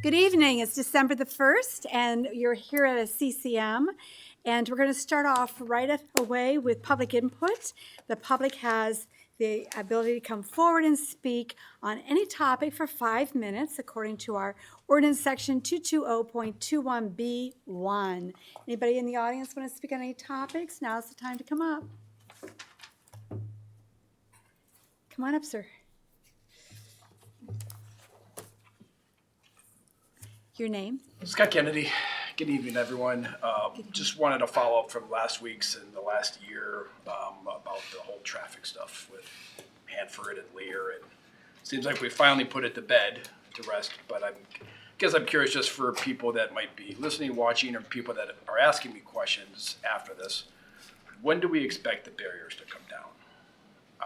Good evening. It's December the 1st, and you're here at a CCM. And we're going to start off right away with public input. The public has the ability to come forward and speak on any topic for 5 minutes, according to our ordinance section 220.21B1. Anybody in the audience want to speak on any topics? Now's the time to come up. Come on up, sir. Your name? Scott Kennedy. Good evening, everyone. Just wanted to follow up from last week's and the last year about the whole traffic stuff with Hanford and Lear. And it seems like we finally put it to bed, to rest. But I guess I'm curious, just for people that might be listening, watching, or people that are asking me questions after this, when do we expect the barriers to come down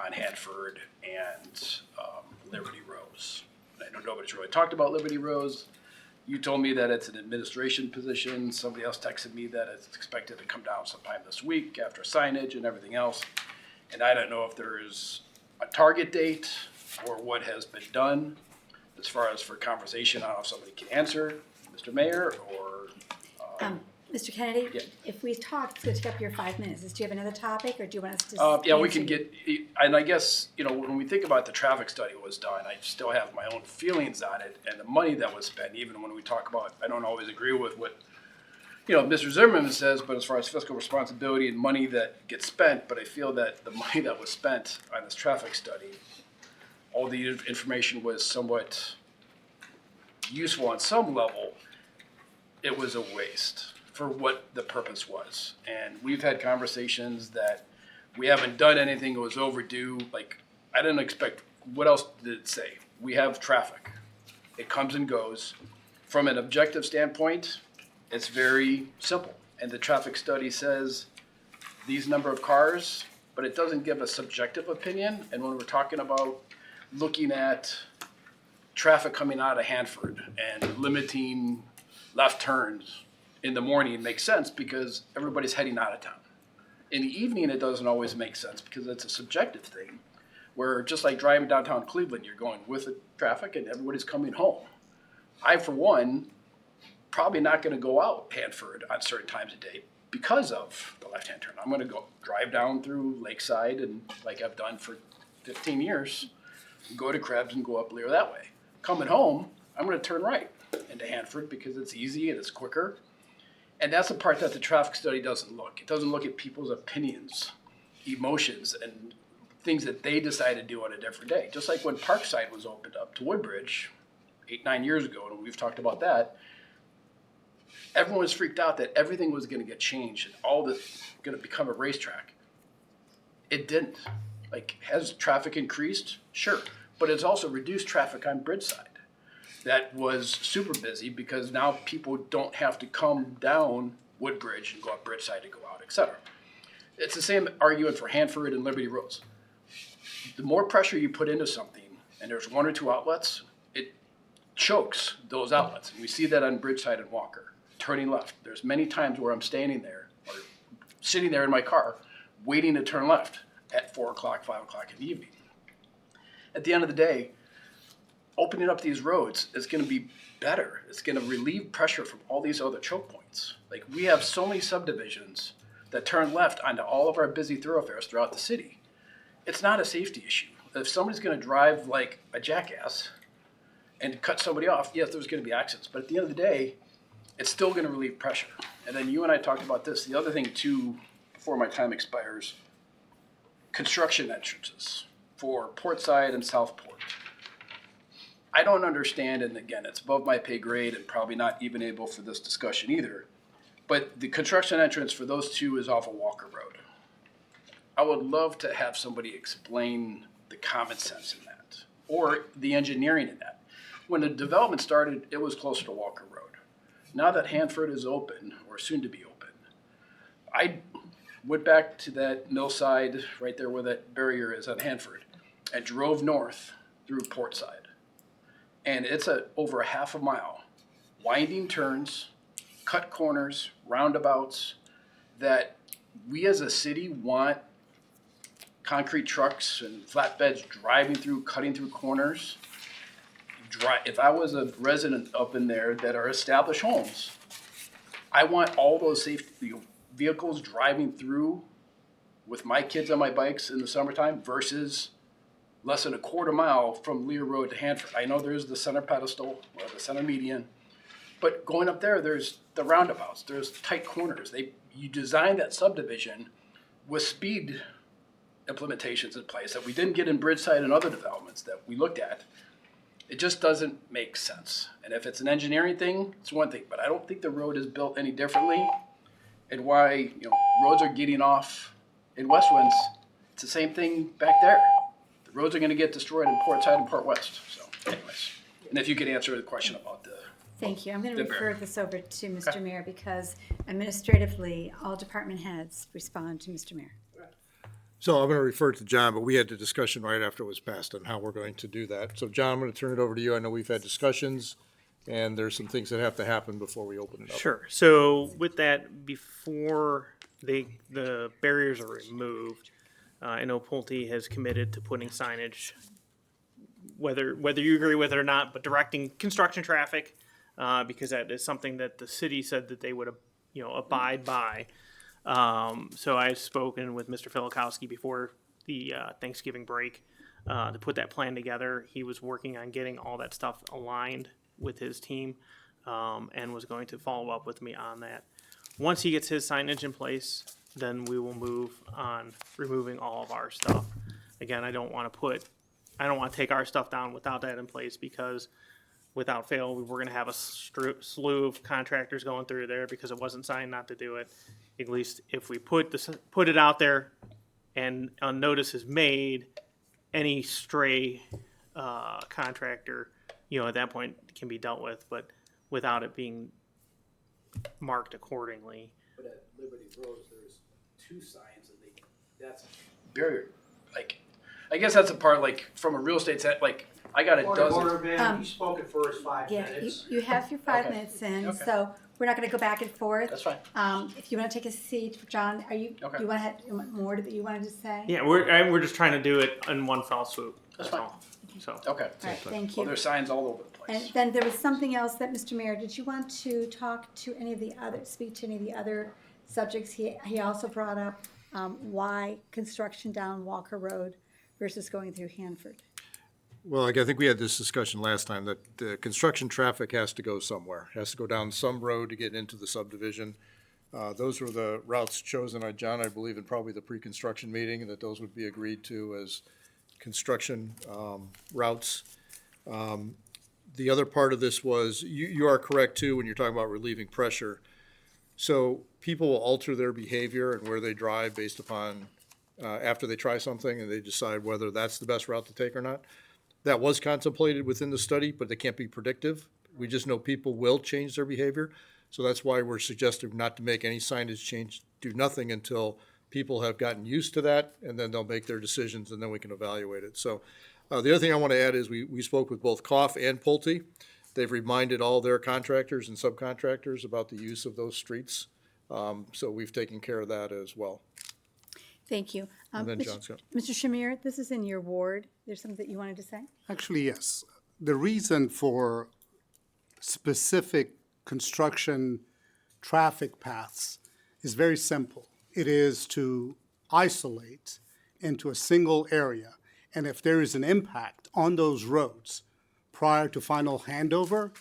on Hanford and Liberty Rose? I know nobody's really talked about Liberty Rose. You told me that it's an administration position. Somebody else texted me that it's expected to come down sometime this week after signage and everything else. And I don't know if there's a target date or what has been done as far as for conversation. I don't know if somebody can answer, Mr. Mayor, or... Mr. Kennedy, Yeah. if we talk, it's going to take up your 5 minutes. Do you have another topic, or do you want us to? Yeah, we can get, and I guess, when we think about the traffic study was done, I still have my own feelings on it, and the money that was spent, even when we talk about, I don't always agree with what, Mr. Zimmerman says, but as far as fiscal responsibility and money that gets spent, but I feel that the money that was spent on this traffic study, all the information was somewhat useful on some level. It was a waste for what the purpose was. And we've had conversations that we haven't done anything, it was overdue. Like, I didn't expect, what else did it say? We have traffic. It comes and goes. From an objective standpoint, it's very simple. And the traffic study says these number of cars, but it doesn't give a subjective opinion. And when we're talking about looking at traffic coming out of Hanford and limiting left turns in the morning, it makes sense because everybody's heading out of town. In the evening, it doesn't always make sense because it's a subjective thing where, just like driving downtown Cleveland, you're going with the traffic and everybody's coming home. I, for one, probably not going to go out Hanford on certain times of day because of the left-hand turn. I'm going to go drive down through Lakeside, and like I've done for 15 years, go to Krebs and go up Lear that way. Coming home, I'm going to turn right into Hanford because it's easy and it's quicker. And that's the part that the traffic study doesn't look. It doesn't look at people's opinions, emotions, and things that they decide to do on a different day. Just like when Parkside was opened up to Woodbridge 8-9 years ago, and we've talked about that, everyone was freaked out that everything was going to get changed and all this going to become a racetrack. It didn't. Like, has traffic increased? Sure. But it's also reduced traffic on Bridgeside. That was super busy because now people don't have to come down Woodbridge and go up Bridgeside to go out, etc. It's the same argument for Hanford and Liberty Rose. The more pressure you put into something, and there's one or two outlets, it chokes those outlets. And we see that on Bridgeside and Walker, turning left. There's many times where I'm standing there or sitting there in my car waiting to turn left at 4 o'clock, 5 o'clock in the evening. At the end of the day, opening up these roads is going to be better. It's going to relieve pressure from all these other choke points. Like, we have so many subdivisions that turn left onto all of our busy thoroughfares throughout the city. It's not a safety issue. If somebody's going to drive like a jackass and cut somebody off, yes, there's going to be accidents. But at the end of the day, it's still going to relieve pressure. And then you and I talked about this. The other thing, too, before my time expires, construction entrances for Portside and Southport. I don't understand, and again, it's above my pay grade and probably not even able for this discussion either, but the construction entrance for those two is off of Walker Road. I would love to have somebody explain the common sense in that, or the engineering in that. When the development started, it was closer to Walker Road. Now that Hanford is open, or soon to be open, I went back to that millside right there where that barrier is on Hanford and drove north through Portside. And it's over a half a mile, winding turns, cut corners, roundabouts, that we as a city want concrete trucks and flatbeds driving through, cutting through corners, if I was a resident up in there that are established homes, I want all those safety vehicles driving through with my kids on my bikes in the summertime versus less than a quarter mile from Lear Road to Hanford. I know there's the center pedestal or the center median, but going up there, there's the roundabouts, there's tight corners. You design that subdivision with speed implementations in place that we didn't get in Bridgeside and other developments that we looked at. It just doesn't make sense. And if it's an engineering thing, it's one thing, but I don't think the road is built any differently. And why, roads are getting off in West Winds, it's the same thing back there. The roads are gonna get destroyed in Port Side and Port West, so anyways. And if you could answer the question about the. Thank you. I'm going to The refer barrier. this over to Mr. Mayor because administratively, all department heads respond to Mr. Mayor. So I'm going to refer to John, but we had the discussion right after it was passed on how we're going to do that. So John, I'm going to turn it over to you. I know we've had discussions, and there's some things that have to happen before we open it up. Sure. So with that, before the barriers are removed, I know Pulte has committed to putting signage, whether you agree with it or not, but directing construction traffic, because that is something that the city said that they would, abide by. So I've spoken with Mr. Filikowski before the Thanksgiving break to put that plan together. He was working on getting all that stuff aligned with his team and was going to follow up with me on that. Once he gets his signage in place, then we will move on removing all of our stuff. Again, I don't want to take our stuff down without that in place because without fail, we're going to have a slew of contractors going through there because it wasn't signed not to do it. At least if we put it out there and a notice is made, any stray contractor, at that point can be dealt with, but without it being marked accordingly. But at Liberty Road, there's 2 signs and that's barrier. I guess that's a part, from a real estate set, I got a dozen. Ben, you spoke it for us 5 Yeah, minutes. you have your 5 Okay. minutes in, Okay. so we're not going to go back and forth. That's fine. If you want to take a seat, John, Okay. you want more that you wanted to say? Yeah, we're just trying to do it in one fell swoop. That's fine. all. So. Okay. All right, thank Well, you. there's signs all over the place. And then there was something else that, Mr. Mayor, did you want to talk to any of the other, speak to any of the other subjects? He also brought up why construction down Walker Road versus going through Hanford. Well, I think we had this discussion last time that the construction traffic has to go somewhere, has to go down some road to get into the subdivision. Those were the routes chosen by John, I believe, in probably the pre-construction meeting, and that those would be agreed to as construction routes. The other part of this was, you are correct too, when you're talking about relieving pressure. So people will alter their behavior and where they drive based upon, after they try something and they decide whether that's the best route to take or not. That was contemplated within the study, but they can't be predictive. We just know people will change their behavior. So that's why we're suggesting not to make any signage change, do nothing until people have gotten used to that, and then they'll make their decisions, and then we can evaluate it. So the other thing I want to add is we spoke with both Koff and Pulte. They've reminded all their contractors and subcontractors about the use of those streets. So we've taken care of that as well. Thank you. And then John's got- Mr. Shamir, this is in your ward. There's something that you wanted to say? Actually, yes. The reason for specific construction traffic paths is very simple. It is to isolate into a single area. And if there is an impact on those roads prior to final handover,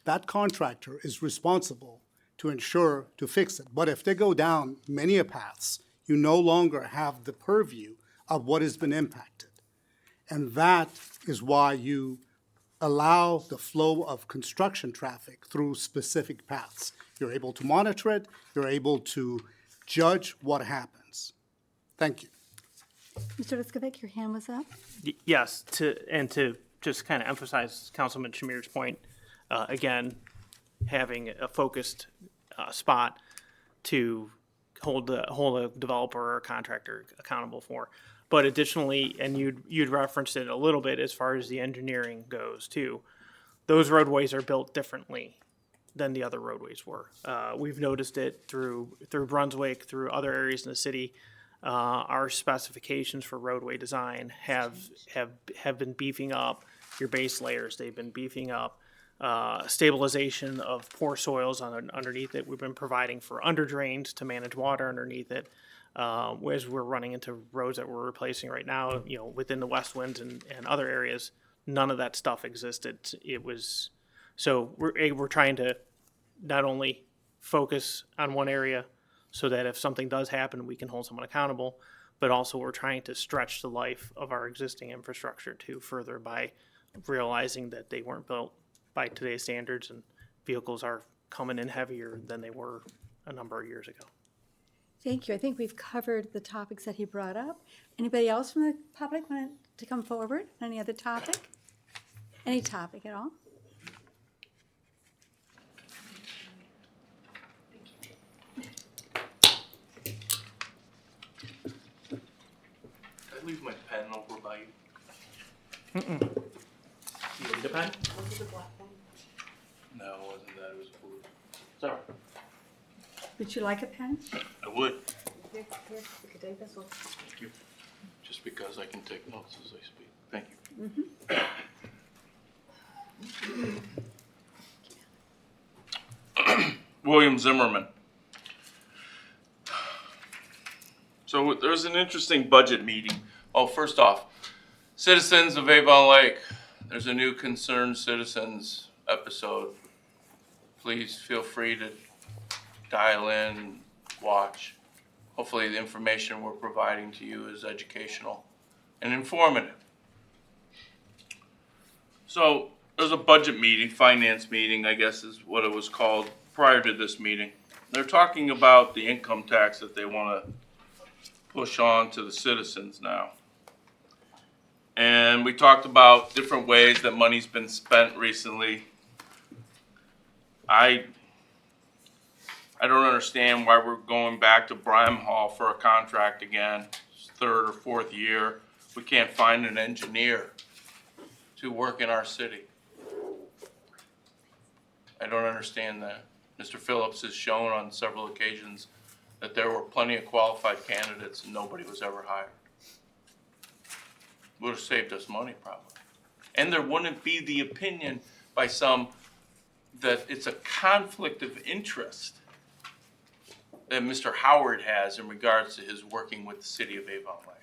that contractor is responsible to ensure to fix it. But if they go down many paths, you no longer have the purview of what has been impacted. And that is why you allow the flow of construction traffic through specific paths. You're able to monitor it, you're able to judge what happens. Thank you. Mr. Liskovic, your hand was up? Yes, to just kind of emphasize Councilman Shamir's point, again, having a focused spot to hold a developer or contractor accountable for. But additionally, and you'd referenced it a little bit as far as the engineering goes too, those roadways are built differently than the other roadways were. We've noticed it through Brunswick, through other areas in the city. Our specifications for roadway design have been beefing up your base layers. They've been beefing up stabilization of poor soils underneath it. We've been providing for under drains to manage water underneath it. As we're running into roads that we're replacing right now, within the West Winds and other areas, none of that stuff existed. So we're trying to not only focus on one area so that if something does happen, we can hold someone accountable, but also we're trying to stretch the life of our existing infrastructure too further by realizing that they weren't built by today's standards and vehicles are coming in heavier than they were a number of years ago. Thank you. I think we've covered the topics that he brought up. Anybody else from the public want to come forward? Any other topic? Any topic at all? I leave my pen over by you. You need a pen? No, it wasn't that. It was blue. Sorry. Would you like a pen? I would. Here, you could take this one. Thank you. Just because I can take notes as I speak. Thank you. William Zimmerman. So there's an interesting budget meeting. Oh, first off, citizens of Avon Lake, there's a new Concerned Citizens episode. Please feel free to dial in, watch. Hopefully the information we're providing to you is educational and informative. So there's a budget meeting, finance meeting, I guess is what it was called prior to this meeting. They're talking about the income tax that they want to push on to the citizens now. And we talked about different ways that money's been spent recently. I don't understand why we're going back to Brimehall for a contract again, third or fourth year. We can't find an engineer to work in our city. I don't understand that. Mr. Phillips has shown on several occasions that there were plenty of qualified candidates and nobody was ever hired. Would have saved us money probably. And there wouldn't be the opinion by some that it's a conflict of interest that Mr. Howard has in regards to his working with the city of Avon Lake.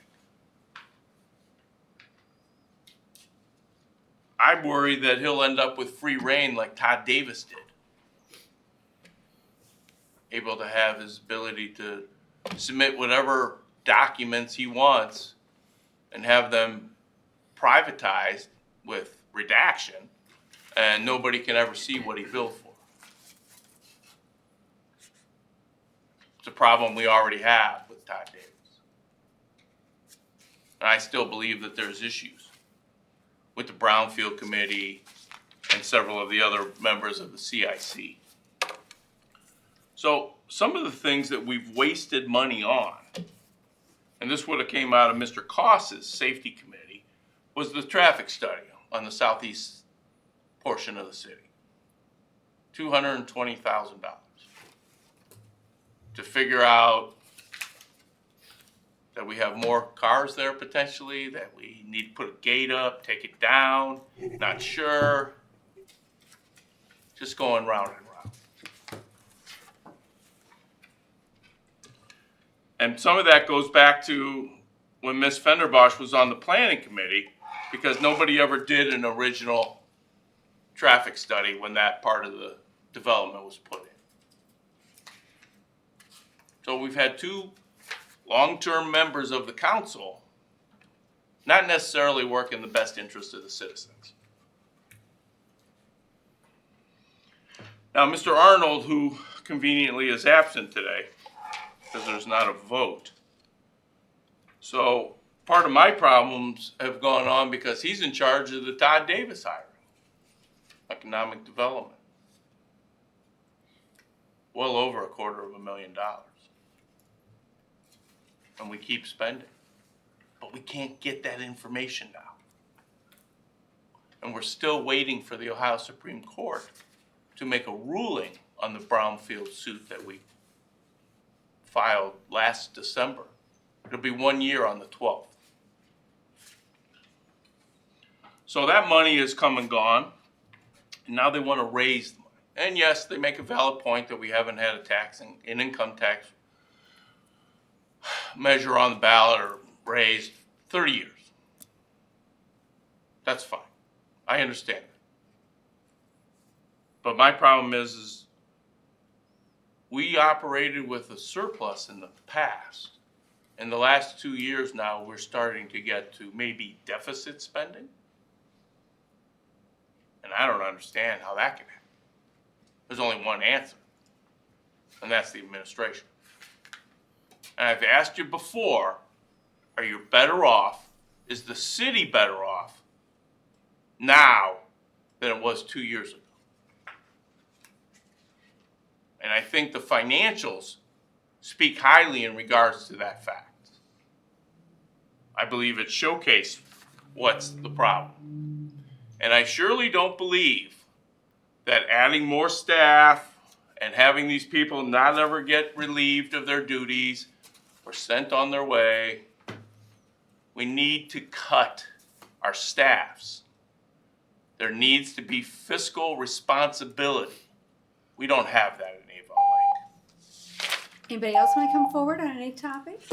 I worry that he'll end up with free reign like Todd Davis did. Able to have his ability to submit whatever documents he wants and have them privatized with redaction, and nobody can ever see what he billed for. It's a problem we already have with Todd Davis. And I still believe that there's issues with the Brownfield Committee and several of the other members of the CIC. So some of the things that we've wasted money on, and this would have came out of Mr. Koss's safety committee, was the traffic study on the southeast portion of the city. $220,000 to figure out that we have more cars there potentially, that we need to put a gate up, take it down, not sure. Just going round and round. And some of that goes back to when Ms. Fenderbosch was on the planning committee, because nobody ever did an original traffic study when that part of the development was put in. So we've had two long-term members of the council not necessarily work in the best interest of the citizens. Now, Mr. Arnold, who conveniently is absent today, because there's not a vote. So part of my problems have gone on because he's in charge of the Todd Davis hiring, economic development. Well over $250,000. And we keep spending. But we can't get that information now. And we're still waiting for the Ohio Supreme Court to make a ruling on the Brownfield suit that we filed last December. It'll be 1 year on the 12th. So that money is come and gone, and now they want to raise the money. And yes, they make a valid point that we haven't had an income tax measure on the ballot or raised 30 years. That's fine. I understand it. But my problem is we operated with a surplus in the past. In the last 2 years now, we're starting to get to maybe deficit spending. And I don't understand how that can happen. There's only one answer, and that's the administration. And I've asked you before, are you better off? Is the city better off now than it was 2 years ago? And I think the financials speak highly in regards to that fact. I believe it showcased what's the problem. And I surely don't believe that adding more staff and having these people not ever get relieved of their duties or sent on their way, we need to cut our staffs. There needs to be fiscal responsibility. We don't have that in Avon Lake. Anybody else want to come forward on any topics?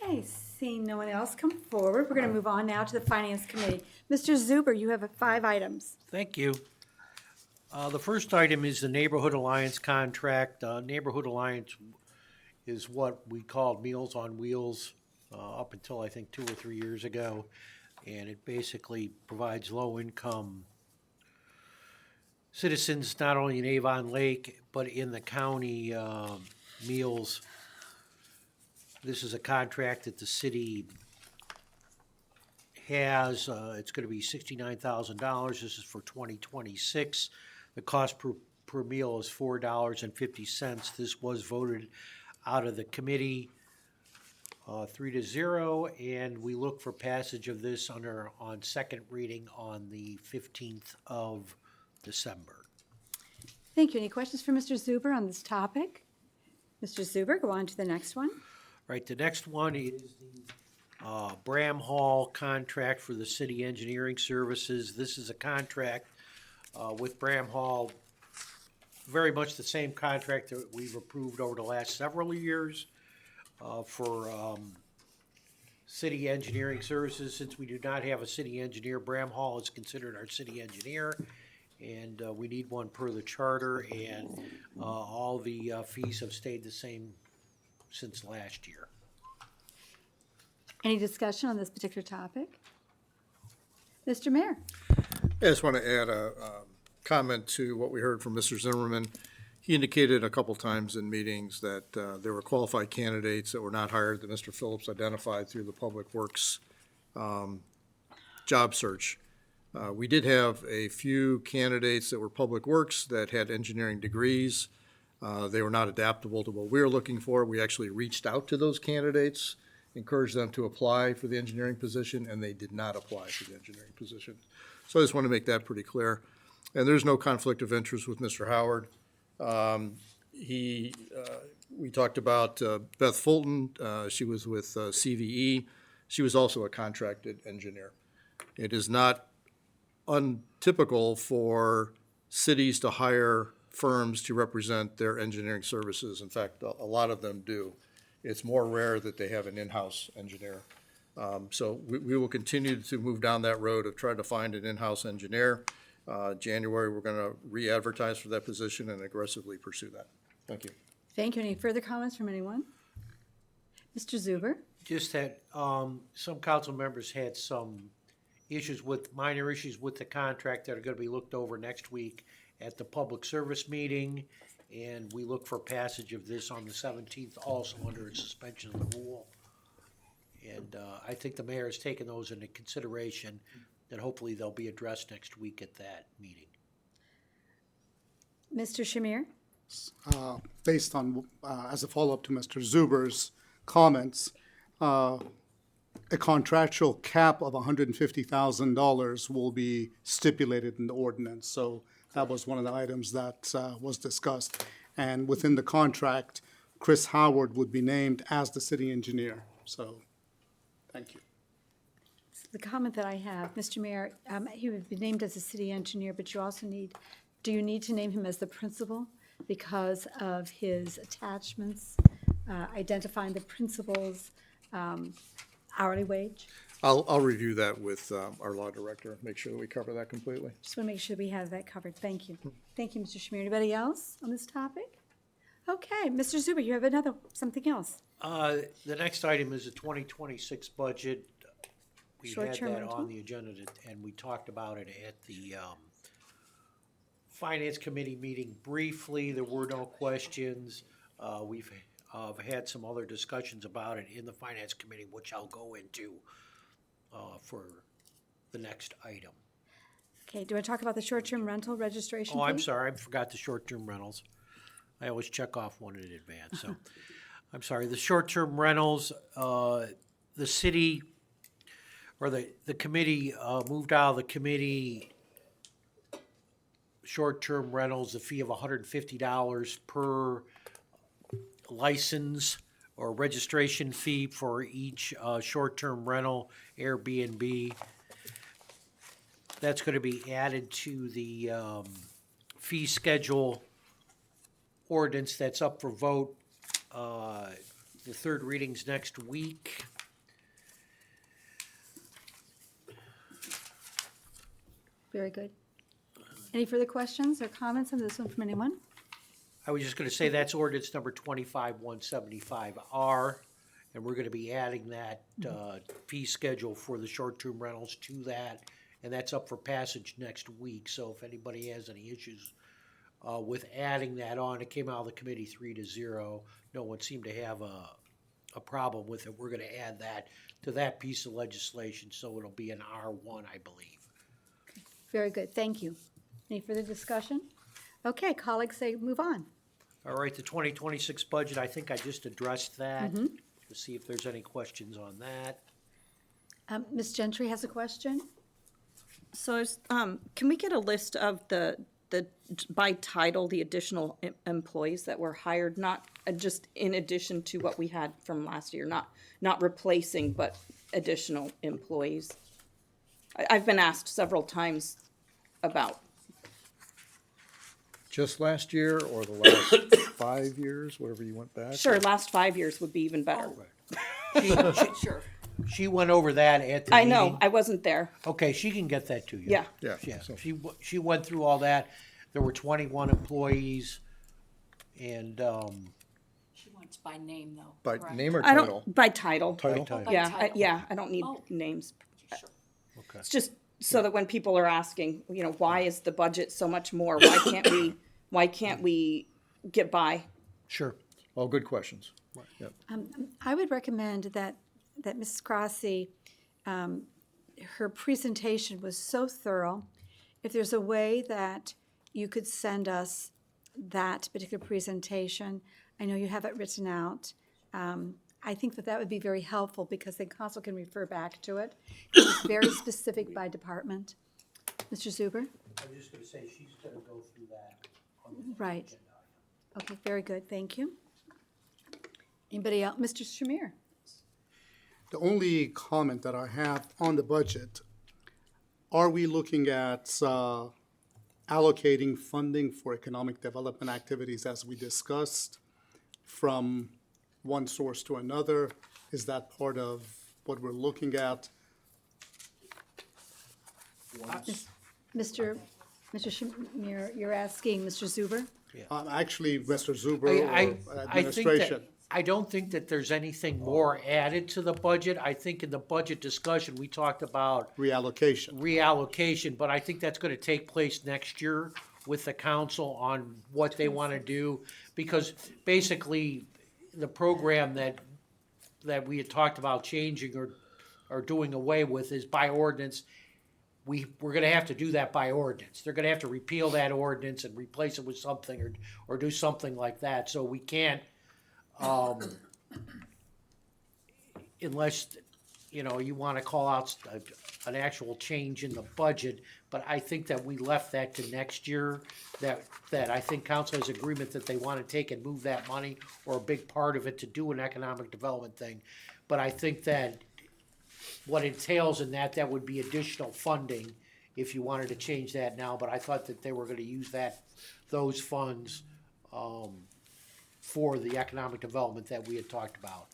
Okay, seeing no one else come forward, we're going to move on now to the Finance Committee. Mr. Zuber, you have 5 items. Thank you. The first item is the Neighborhood Alliance contract. Neighborhood Alliance is what we called Meals on Wheels up until I think 2 or 3 years ago. And it basically provides low-income citizens, not only in Avon Lake, but in the county, meals. This is a contract that the city has. It's going to be $69,000. This is for 2026. The cost per meal is $4.50. This was voted out of the committee 3-0, and we look for passage of this on second reading on the 15th of December. Thank you. Any questions for Mr. Zuber on this topic? Mr. Zuber, go on to the next one. Right, the next one is the Bram Hall contract for the city engineering services. This is a contract with Bram Hall, very much the same contract that we've approved over the last several years for city engineering services. Since we do not have a city engineer, Bram Hall is considered our city engineer, and we need one per the charter, and all the fees have stayed the same since last year. Any discussion on this particular topic? Mr. Mayor? I just want to add a comment to what we heard from Mr. Zimmerman. He indicated a couple times in meetings that there were qualified candidates that were not hired, that Mr. Phillips identified through the Public Works job search. We did have a few candidates that were Public Works that had engineering degrees. They were not adaptable to what we were looking for. We actually reached out to those candidates, encouraged them to apply for the engineering position, and they did not apply for the engineering position. So I just want to make that pretty clear. And there's no conflict of interest with Mr. Howard. We talked about Beth Fulton. She was with CVE. She was also a contracted engineer. It is not untypical for cities to hire firms to represent their engineering services. In fact, a lot of them do. It's more rare that they have an in-house engineer. So we will continue to move down that road of trying to find an in-house engineer. January, we're going to re-advertise for that position and aggressively pursue that. Thank you. Thank you. Any further comments from anyone? Mr. Zuber? Just that some council members had some minor issues with the contract that are going to be looked over next week at the public service meeting, and we look for passage of this on the 17th, also under its suspension of the rule. And I think the mayor has taken those into consideration, and hopefully they'll be addressed next week at that meeting. Mr. Shamir? Based on, as a follow-up to Mr. Zuber's comments, a contractual cap of $150,000 will be stipulated in the ordinance. So that was one of the items that was discussed. And within the contract, Chris Howard would be named as the city engineer. So, thank you. the comment that I have, Mr. Mayor, he would be named as a city engineer, but you also do you need to name him as the principal because of his attachments, identifying the principal's hourly wage? I'll review that with our law director, make sure that we cover that completely. Just want to make sure we have that covered. Thank you. Thank you, Mr. Schmier. Anybody else on this topic? Okay, Mr. Zuber, you have something else? The next item is the 2026 budget. We had Short-term that rental? on the agenda, and we talked about it at the Finance Committee meeting briefly. There were no questions. We've had some other discussions about it in the Finance Committee, which I'll go into for the next item. Okay, do I talk about the short-term rental registration Oh, I'm fee? sorry, I forgot the short-term rentals. I always check off one in advance, so. I'm sorry, the short-term rentals, the city, or the committee, moved out of the committee short-term rentals, a fee of $150 per license or registration fee for each short-term rental Airbnb. That's gonna be added to the fee schedule ordinance that's up for vote. The third reading's next week. Very good. Any further questions or comments on this one from anyone? I was just gonna say that's ordinance number 25-175R, and we're gonna be adding that, fee schedule for the short-term rentals to that, and that's up for passage next week, so if anybody has any issues, with adding that on, it came out of the committee 3-0, no one seemed to have a problem with it, we're gonna add that to that piece of legislation, so it'll be an R1, I believe. Very good, thank you. Any further discussion? Okay, colleagues say move on. All right, the 2026 budget, I think I just addressed that, to see if there's any questions on that. Ms. Gentry has a question? So, can we get a list of the by title, the additional employees that were hired, not just in addition to what we had from last year, not replacing, but additional employees? I've been asked several times about. Just last year or the last 5 years, whatever you went back? Sure, last 5 years would be even better. Sure. She went over that at the I meeting. know, I wasn't there. Okay, she can get that to you. Yeah. Yeah. Yeah, so- she went through all that. There were 21 employees, and, She wants by name, though. By correct? name or I title? don't, by title. Title? title. Yeah, title. I don't need Oh. names. Sure. Okay. It's just so that when people are asking, why is the budget so much more? Why can't we get by? Sure. All good questions. Yep. I would recommend that Mrs. Crossie, her presentation was so thorough. If there's a way that you could send us that particular presentation, I know you have it written out. I think that would be very helpful because then council can refer back to it. It's very specific by department. Mr. Zuber? I was just gonna say, she's gonna go through that on the Right. Okay, very good, thank you. Anybody else? Mr. Shamir? The only comment that I have on the budget, are we looking at allocating funding for economic development activities as we discussed from one source to another? Is that part of what we're looking at? Mr. Shamir, you're asking Mr. Zuber? Actually, Mr. Zuber or I think administration. that, I don't think that there's anything more added to the budget. I think in the budget discussion, we talked about reallocation, but I think that's gonna take place next year with the council on what they wanna do. Because basically, the program that we had talked about changing or doing away with is by ordinance. We're gonna have to do that by ordinance. They're gonna have to repeal that ordinance and replace it with something or do something like that. So we can't, unless, you wanna call out an actual change in the budget. But I think that we left that to next year, that I think council has agreement that they wanna take and move that money or a big part of it to do an economic development thing. But I think that what entails in that would be additional funding if you wanted to change that now, but I thought that they were gonna use those funds, for the economic development that we had talked about.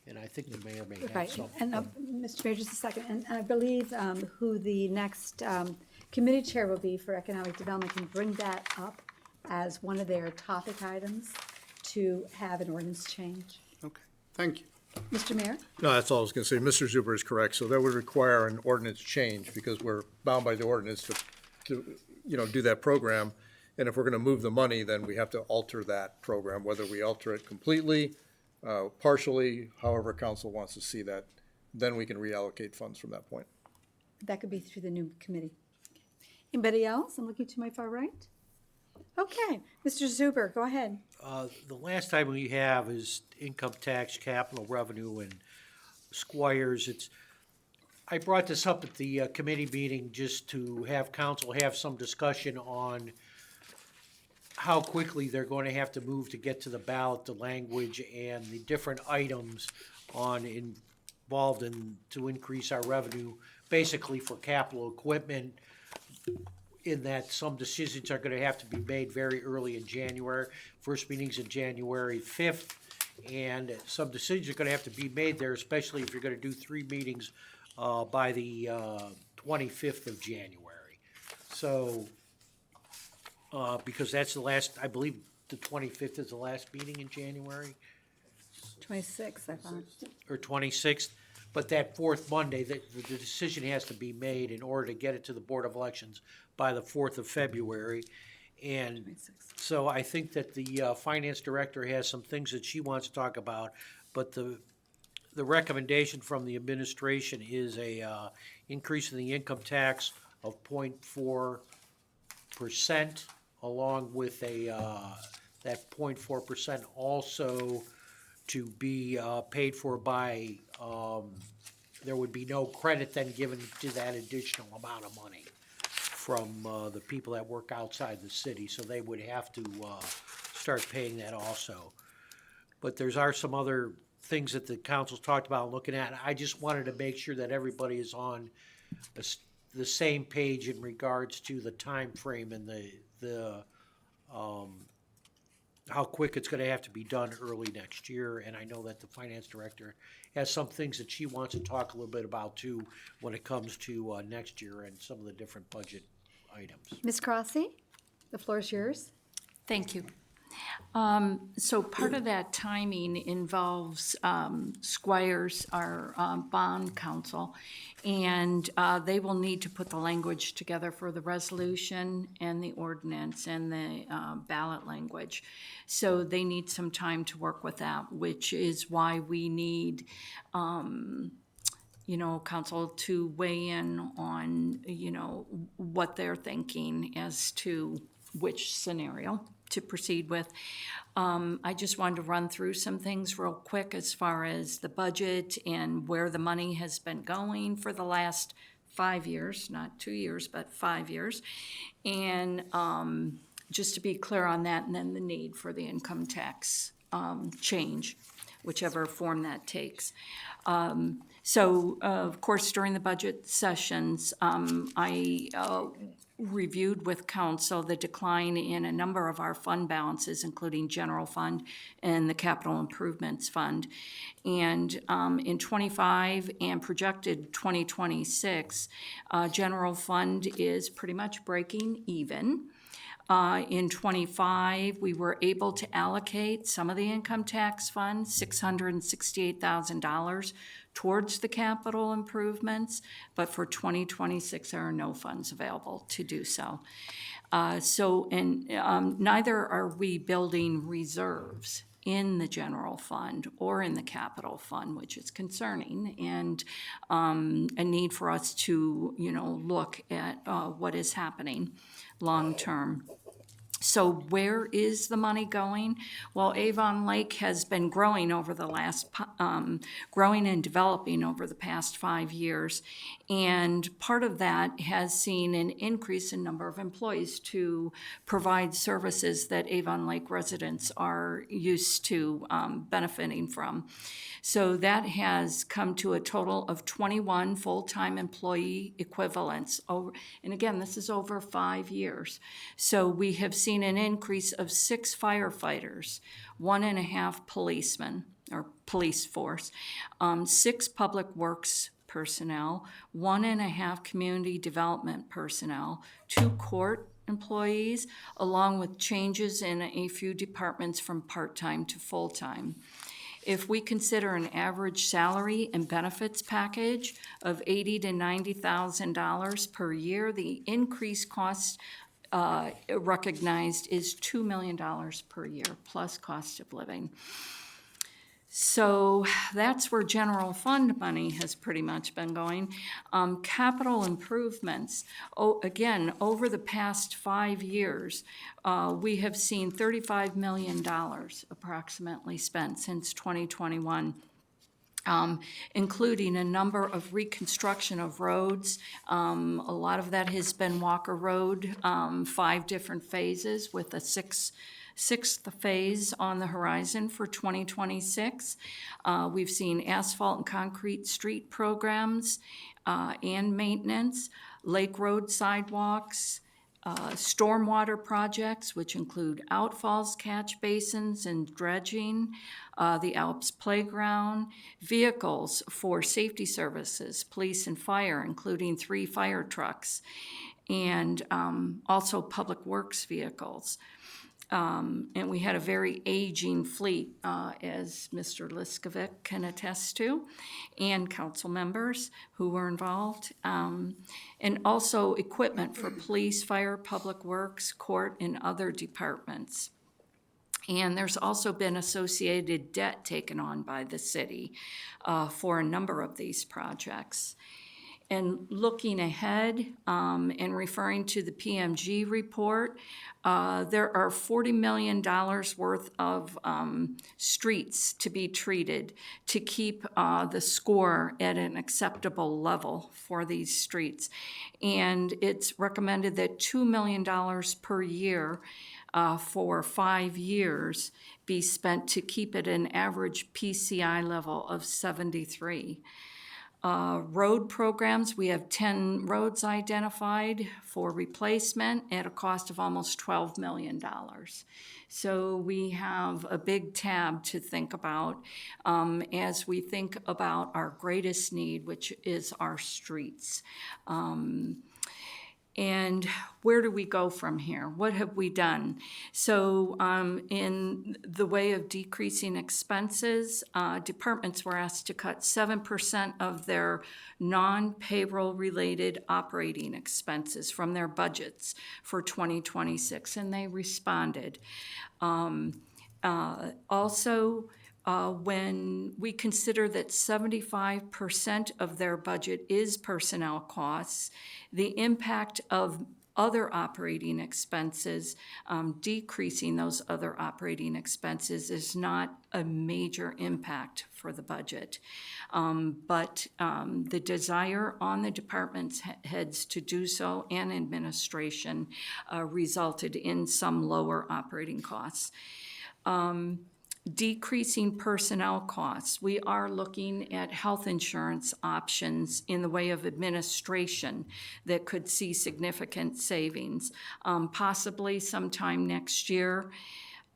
And I think the mayor may have Right, some. and Mr. Mayor, just a second, and I believe who the next committee chair will be for economic development can bring that up as one of their topic items to have an ordinance change. Okay, thank you. Mr. Mayor? No, that's all I was gonna say. Mr. Zuber is correct. So that would require an ordinance change because we're bound by the ordinance to do that program. And if we're gonna move the money, then we have to alter that program, whether we alter it completely, partially, however council wants to see that, then we can reallocate funds from that point. That could be through the new committee. Anybody else? I'm looking to my far right. Okay, Mr. Zuber, go ahead. The last time we have is income tax, capital revenue, and Squires. I brought this up at the committee meeting just to have council have some discussion on how quickly they're going to have to move to get to the ballot, the language, and the different items involved in to increase our revenue, basically for capital equipment, in that some decisions are gonna have to be made very early in January. First meeting's in January 5th, and some decisions are gonna have to be made there, especially if you're gonna do 3 meetings by the 25th of January. So, because that's the last, I believe the 25th is the last meeting in January, 26, I thought. or 26th. But that fourth Monday, the decision has to be made in order to get it to the Board of Elections by the 4th of February. And so I think that the finance director has some things that she wants to talk about, but the recommendation from the administration is a increase in the income tax of 0.4%, along with that 0.4% also to be paid for by, there would be no credit then given to that additional amount of money from the people that work outside the city, so they would have to start paying that also. But are some other things that the council's talked about looking at. I just wanted to make sure that everybody is on the same page in regards to the time frame and the how quick it's gonna have to be done early next year. And I know that the finance director has some things that she wants to talk a little bit about too when it comes to next year and some of the different budget items. Ms. Crossie, the floor is yours. Thank you. So part of that timing involves Squires, our bond counsel, and they will need to put the language together for the resolution and the ordinance and the ballot language. So they need some time to work with that, which is why we need council to weigh in on, what they're thinking as to which scenario to proceed with. I just wanted to run through some things real quick as far as the budget and where the money has been going for the last 5 years, not 2 years, but 5 years. And just to be clear on that, and then the need for the income tax change, whichever form that takes. So, of course, during the budget sessions, I reviewed with council the decline in a number of our fund balances, including general fund and the capital improvements fund. And in 25 and projected 2026, general fund is pretty much breaking even. In 25, we were able to allocate some of the income tax fund, $668,000 towards the capital improvements, but for 2026, there are no funds available to do so. Neither are we building reserves in the general fund or in the capital fund, which is concerning, and a need for us to, look at what is happening long-term. So where is the money going? Well, Avon Lake has been growing over the last, growing and developing over the past 5 years. And part of that has seen an increase in number of employees to provide services that Avon Lake residents are used to benefiting from. So that has come to a total of 21 full-time employee equivalents. And again, this is over 5 years. So we have seen an increase of 6 firefighters, 1.5 policemen, or police force, 6 public works personnel, 1.5 community development personnel, 2 court employees, along with changes in a few departments from part-time to full-time. If we consider an average salary and benefits package of $80,000 to $90,000 per year, the increased cost recognized is $2 million per year, plus cost of living. So that's where general fund money has pretty much been going. Capital improvements, again, over the past 5 years, we have seen $35 million approximately spent since 2021. Including a number of reconstruction of roads. A lot of that has been Walker Road, 5 different phases with a sixth phase on the horizon for 2026. We've seen asphalt and concrete street programs and maintenance, lake road sidewalks, stormwater projects, which include outfalls, catch basins, and dredging, the Alps playground, vehicles for safety services, police and fire, including 3 fire trucks, and also public works vehicles. And we had a very aging fleet, as Mr. Liskovic can attest to, and council members who were involved, and also equipment for police, fire, public works, court, and other departments. And there's also been associated debt taken on by the city for a number of these projects. And looking ahead and referring to the PMG report, there are $40 million worth of streets to be treated to keep the score at an acceptable level for these streets. And it's recommended that $2 million per year for 5 years be spent to keep it an average PCI level of 73. Road programs, we have 10 roads identified for replacement at a cost of almost $12 million. So we have a big tab to think about as we think about our greatest need, which is our streets. And where do we go from here? What have we done? So in the way of decreasing expenses, departments were asked to cut 7% of their non-payroll related operating expenses from their budgets for 2026, and they responded. Also, when we consider that 75% of their budget is personnel costs, the impact of other operating expenses, decreasing those other operating expenses is not a major impact for the budget. But the desire on the department's heads to do so and administration resulted in some lower operating costs. Decreasing personnel costs. We are looking at health insurance options in the way of administration that could see significant savings, possibly sometime next year.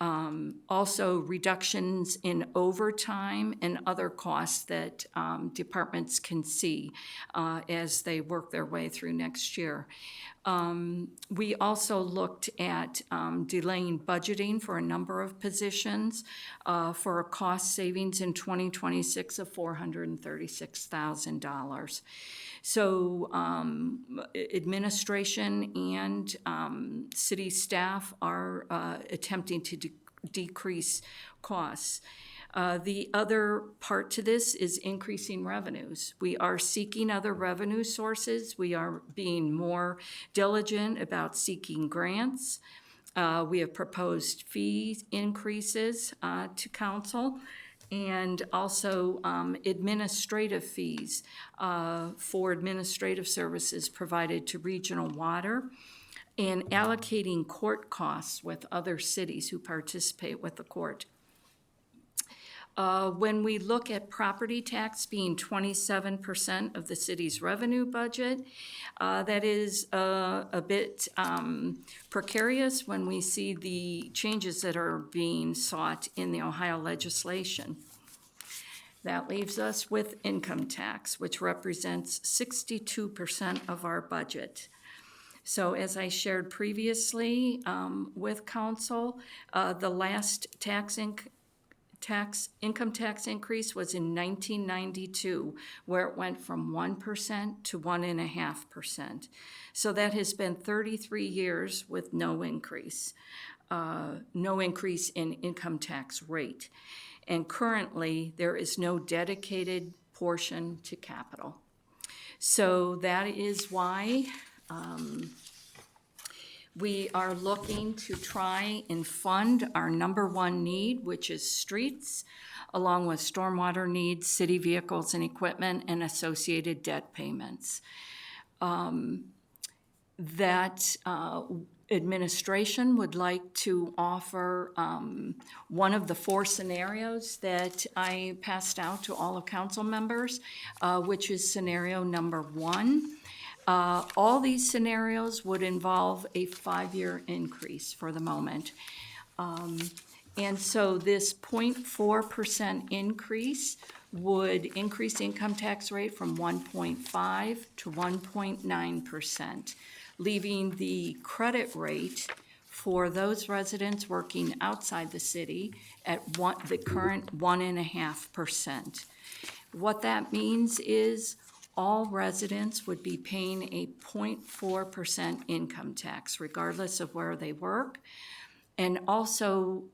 Also reductions in overtime and other costs that departments can see as they work their way through next year. We also looked at delaying budgeting for a number of positions for a cost savings in 2026 of $436,000. So administration and city staff are attempting to decrease costs. The other part to this is increasing revenues. We are seeking other revenue sources. We are being more diligent about seeking grants. We have proposed fee increases to council, and also administrative fees for administrative services provided to regional water, and allocating court costs with other cities who participate with the court. When we look at property tax being 27% of the city's revenue budget, that is a bit precarious when we see the changes that are being sought in the Ohio legislation. That leaves us with income tax, which represents 62% of our budget. So as I shared previously with council, the last income tax increase was in 1992, where it went from 1% to 1.5%. So that has been 33 years with no increase in income tax rate. And currently, there is no dedicated portion to capital. So that is why we are looking to try and fund our number one need, which is streets, along with stormwater needs, city vehicles and equipment, and associated debt payments. Administration would like to offer one of the 4 scenarios that I passed out to all of council members, which is scenario number 1. All these scenarios would involve a 5-year increase for the moment. And so this 0.4% increase would increase income tax rate from 1.5 to 1.9%, leaving the credit rate for those residents working outside the city at the current 1.5%. What that means is all residents would be paying a 0.4% income tax, regardless of where they work. And also,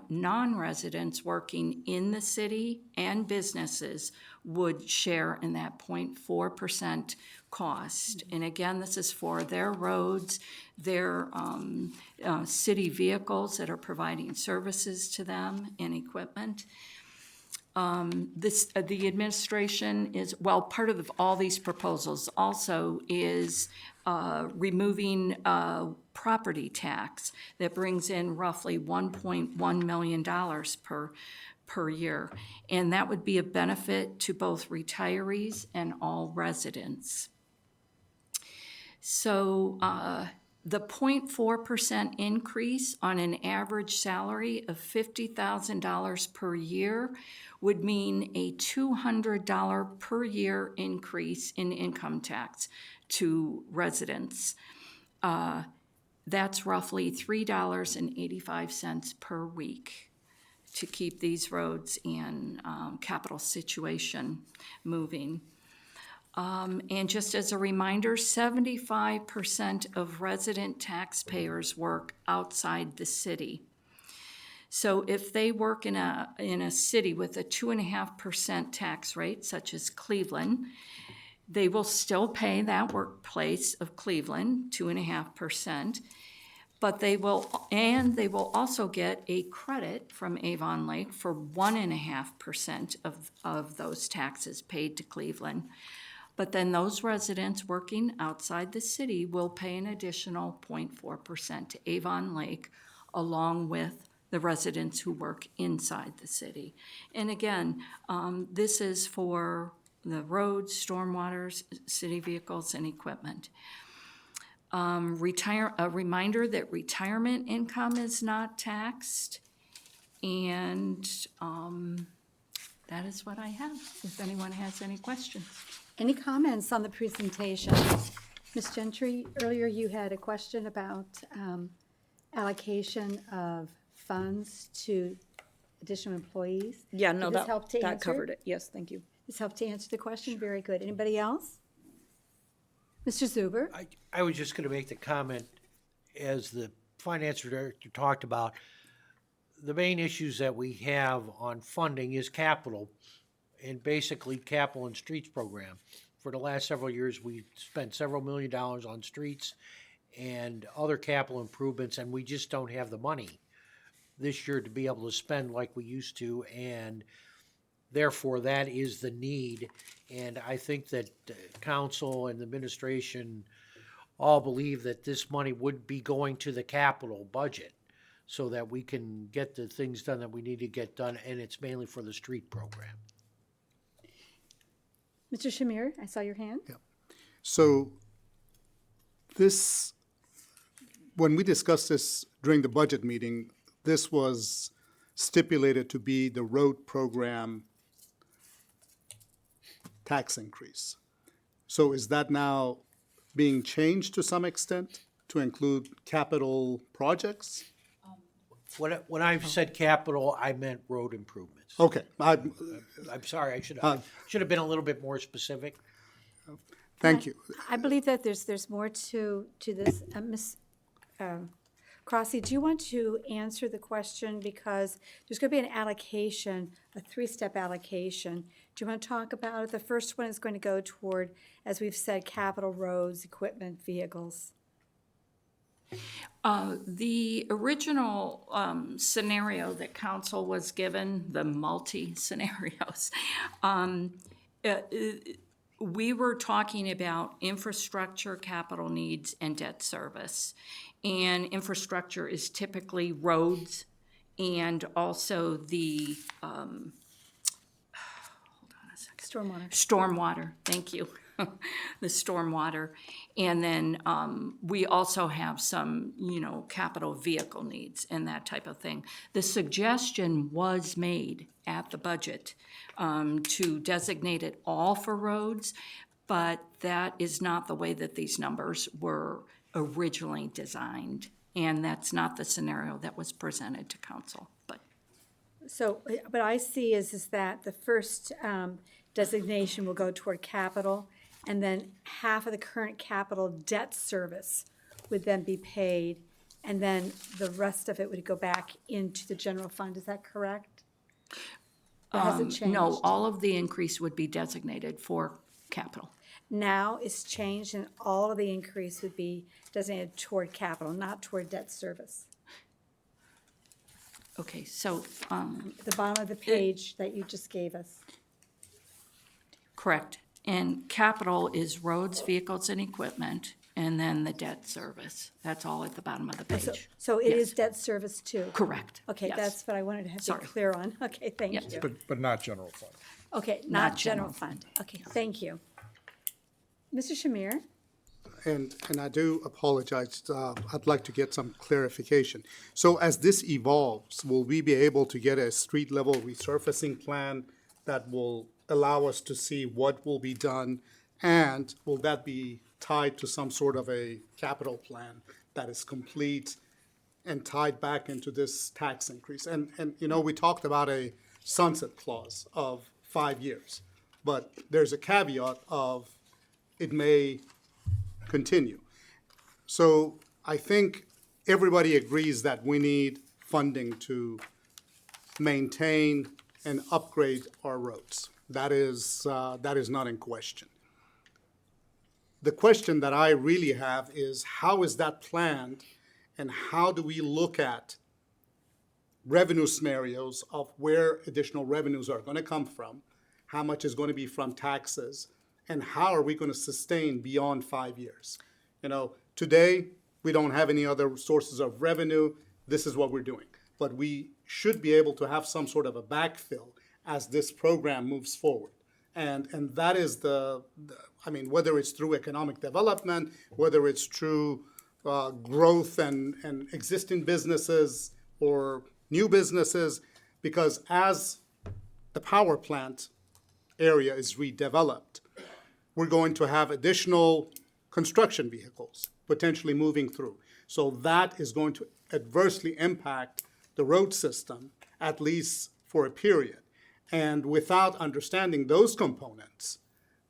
non-residents working in the city and businesses would share in that 0.4% cost. And again, this is for their roads, their city vehicles that are providing services to them and equipment. The administration is, well, part of all these proposals also is removing property tax that brings in roughly $1.1 million per year. And that would be a benefit to both retirees and all residents. So the 0.4% increase on an average salary of $50,000 per year would mean a $200 per year increase in income tax to residents. That's roughly $3.85 per week to keep these roads and capital situation moving. And just as a reminder, 75% of resident taxpayers work outside the city. So if they work in a city with a 2.5% tax rate, such as Cleveland, they will still pay that workplace of Cleveland 2.5%, but they will also get a credit from Avon Lake for 1.5% of those taxes paid to Cleveland. But then those residents working outside the city will pay an additional 0.4% to Avon Lake, along with the residents who work inside the city. And again, this is for the roads, stormwaters, city vehicles, and equipment. A reminder that retirement income is not taxed, and that is what I have, if anyone has any questions. Any comments on the presentation? Ms. Gentry, earlier you had a question about allocation of funds to additional employees. Yeah, no, Did this help to that answer? covered it. Yes, thank you. This helped to answer the question? Very good. Anybody else? Mr. Zuber? I was just going to make the comment, as the finance director talked about, the main issues that we have on funding is capital, and basically capital and streets program. For the last several years, we've spent several $1 million on streets, and other capital improvements, and we just don't have the money this year to be able to spend like we used to, and therefore that is the need. And I think that council and the administration all believe that this money would be going to the capital budget so that we can get the things done that we need to get done, and it's mainly for the street program. Mr. Shamir, I saw your hand. So this, when we discussed this during the budget meeting, this was stipulated to be the road program tax increase. So is that now being changed to some extent to include capital projects? When I said capital, I meant road improvements. Okay, I'm sorry, I should have been a little bit more specific. thank you. I believe that there's more to this. Ms. Crossley, do you want to answer the question? Because there's going to be an allocation, a three-step allocation. Do you want to talk about it? The first one is going to go toward, as we've said, capital roads, equipment, vehicles. The original scenario that council was given, the multi-scenarios, we were talking about infrastructure, capital needs, and debt service. And infrastructure is typically roads and also the, hold on a second. Stormwater, thank you. The stormwater. And then we also have some, capital vehicle needs and that type of thing. The suggestion was made at the budget to designate it all for roads, but that is not the way that these numbers were originally designed. And that's not the scenario that was presented to council, but. So what I see is that the first designation will go toward capital, and then half of the current capital debt service would then be paid, and then the rest of it would go back into the general fund. Is that correct? Or has it changed? No, all of the increase would be designated for capital. Now it's changed, and all of the increase would be designated toward capital, not toward debt service. Okay, so, The bottom of the page that you just gave us. correct. And capital is roads, vehicles, and equipment, and then the debt service. That's all at the bottom of the page. So it is Yes. debt service too? Correct. Okay, Yes. that's what I wanted to have Sorry. be clear on. Okay, thank Yes. you. But not general fund. Okay, Not not general general fund. Okay, thank you. Mr. Shamir? And I do apologize, I'd like to get some clarification. So as this evolves, will we be able to get a street-level resurfacing plan that will allow us to see what will be done? And will that be tied to some sort of a capital plan that is complete and tied back into this tax increase? And we talked about a sunset clause of 5 years, but there's a caveat of it may continue. So I think everybody agrees that we need funding to maintain and upgrade our roads. That is not in question. The question that I really have is, how is that planned, and how do we look at revenue scenarios of where additional revenues are going to come from, how much is going to be from taxes, and how are we going to sustain beyond 5 years? Today, we don't have any other sources of revenue. This is what we're doing. But we should be able to have some sort of a backfill as this program moves forward. And that is whether it's through economic development, whether it's through growth and existing businesses or new businesses, because as the power plant area is redeveloped, we're going to have additional construction vehicles potentially moving through. So that is going to adversely impact the road system, at least for a period. And without understanding those components,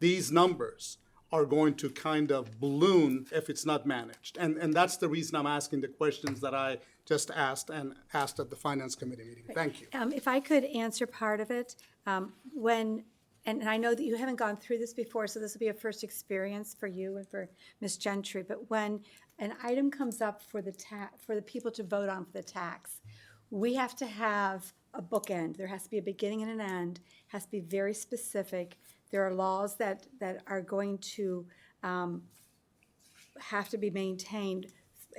these numbers are going to kind of balloon if it's not managed. And that's the reason I'm asking the questions that I just asked at the Finance Committee meeting. Thank you. If I could answer part of it, and I know that you haven't gone through this before, so this will be a first experience for you and for Ms. Gentry, but when an item comes up for for the people to vote on for the tax, we have to have a bookend. There has to be a beginning and an end, has to be very specific. There are laws that are going to have to be maintained.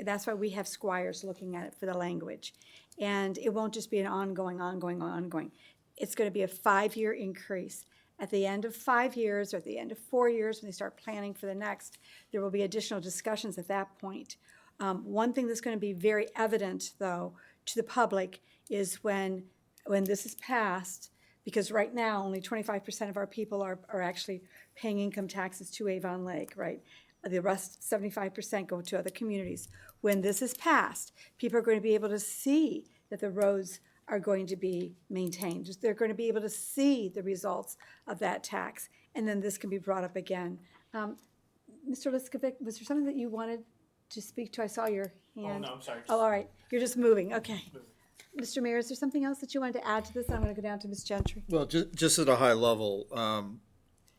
That's why we have squires looking at it for the language. And it won't just be an ongoing. It's going to be a 5-year increase. At the end of 5 years or at the end of 4 years, when they start planning for the next, there will be additional discussions at that point. One thing that's going to be very evident, though, to the public is when this is passed, because right now only 25% of our people are actually paying income taxes to Avon Lake, right? The rest, 75%, go to other communities. When this is passed, people are going to be able to see that the roads are going to be maintained. They're going to be able to see the results of that tax, and then this can be brought up again. Mr. Liskovic, was there something that you wanted to speak to? I saw your hand. Oh, no, I'm sorry. Oh, all right. You're just moving. Okay. Mr. Mayor, is there something else that you wanted to add to this? I'm going to go down to Ms. Gentry. Well, just at a high level,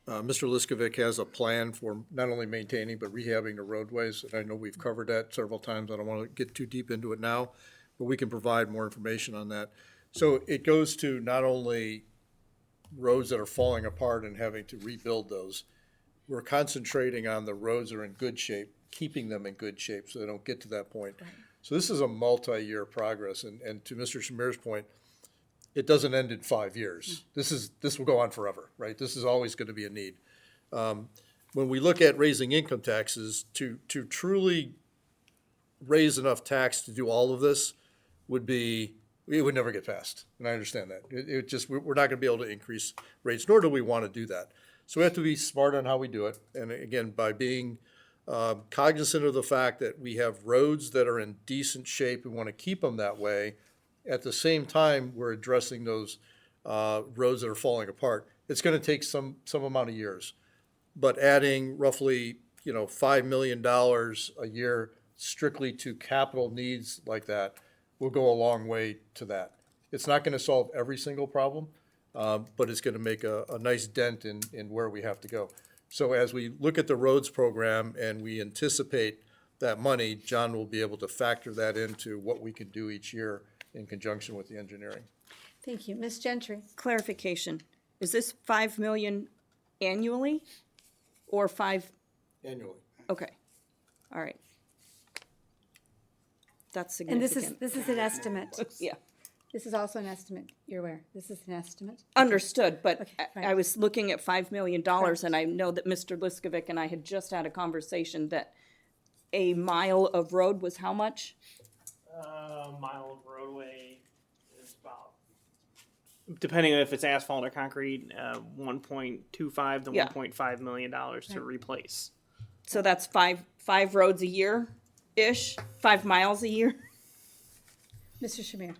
Mr. Liskovic has a plan for not only maintaining but rehabbing the roadways. And I know we've covered that several times. I don't want to get too deep into it now, but we can provide more information on that. So it goes to not only roads that are falling apart and having to rebuild those. We're concentrating on the roads that are in good shape, keeping them in good shape so they don't get to that point. Right. So this is a multi-year progress. And to Mr. Shamir's point, it doesn't end in 5 years. This will go on forever, right? This is always going to be a need. When we look at raising income taxes, to truly raise enough tax to do all of this it would never get passed. And I understand that. We're not going to be able to increase rates, nor do we want to do that. So we have to be smart on how we do it. And again, by being cognizant of the fact that we have roads that are in decent shape, we want to keep them that way. At the same time, we're addressing those roads that are falling apart. It's going to take some amount of years, but adding roughly $5 million a year strictly to capital needs like that will go a long way to that. It's not going to solve every single problem, but it's going to make a nice dent in where we have to go. So as we look at the roads program and we anticipate that money, John will be able to factor that into what we can do each year in conjunction with the engineering. Thank you. Ms. Gentry. Clarification, is this 5 million annually or 5? Annually. Okay, all right. That's And significant. this is an estimate. Yeah, This is also an estimate. You're aware. This is an estimate. understood, but Okay, right. I was looking at $5 million, and I know that Mr. Liskovic and I had just had a conversation that a mile of road was how much? Mile of roadway is about, depending on if it's asphalt or concrete, $1.25 to Yeah. $1.5 million to replace. So that's five roads a year-ish, 5 miles a year? Mr. Shamir.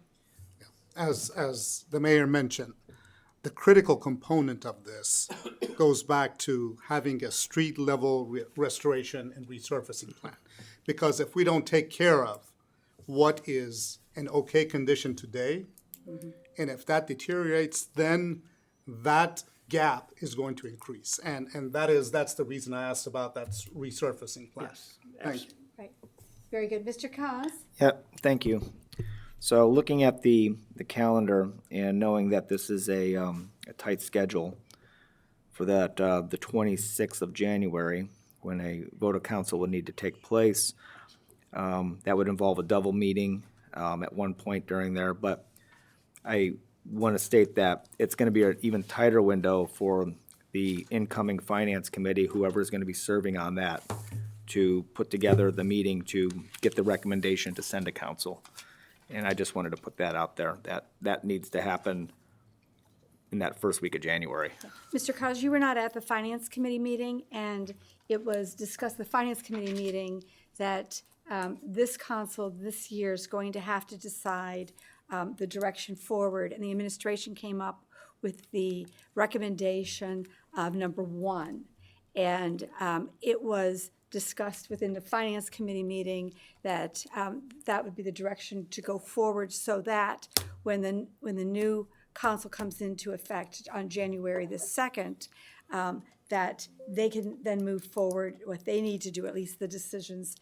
As the mayor mentioned, the critical component of this goes back to having a street level restoration and resurfacing plan. Because if we don't take care of what is an okay condition today, and if that deteriorates, then that gap is going to increase. And that's the reason I asked about that resurfacing plan. Yes, Thank you. Right. Very good. Mr. Cos? Yep, thank you. So looking at the calendar and knowing that this is a tight schedule for that, the 26th of January, when a vote of council would need to take place, that would involve a double meeting at one point during there. But I want to state that it's going to be an even tighter window for the incoming finance committee, whoever is going to be serving on that, to put together the meeting to get the recommendation to send to council. And I just wanted to put that out there, that needs to happen in that first week of January. Mr. Cos, you were not at the Finance Committee meeting, and it was discussed, the Finance Committee meeting, that this council this year is going to have to decide the direction forward, and the administration came up with the recommendation of number 1. And it was discussed within the Finance Committee meeting that that would be the direction to go forward, so that when the new council comes into effect on January the 2nd, that they can then move forward what they need to do, at least the decisions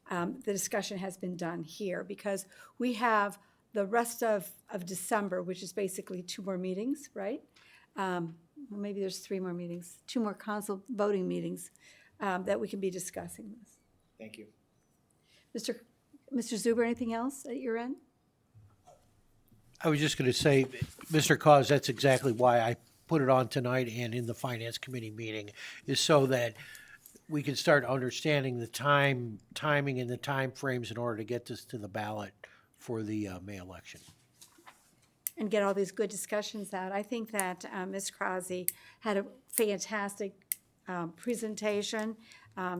the discussion has been done here, because we have the rest of December, which is basically 2 more meetings, right? Well, maybe there's 3 more meetings, 2 more council voting meetings that we can be discussing this. Thank you. Mr. Zuber, anything else at your end? I was just going to say, Mr. Cause, that's exactly why I put it on tonight and in the Finance Committee meeting, is so that we can start understanding the timing and the timeframes in order to get this to the ballot for the May election. And get all these good discussions out. I think that Ms. Krause had a fantastic presentation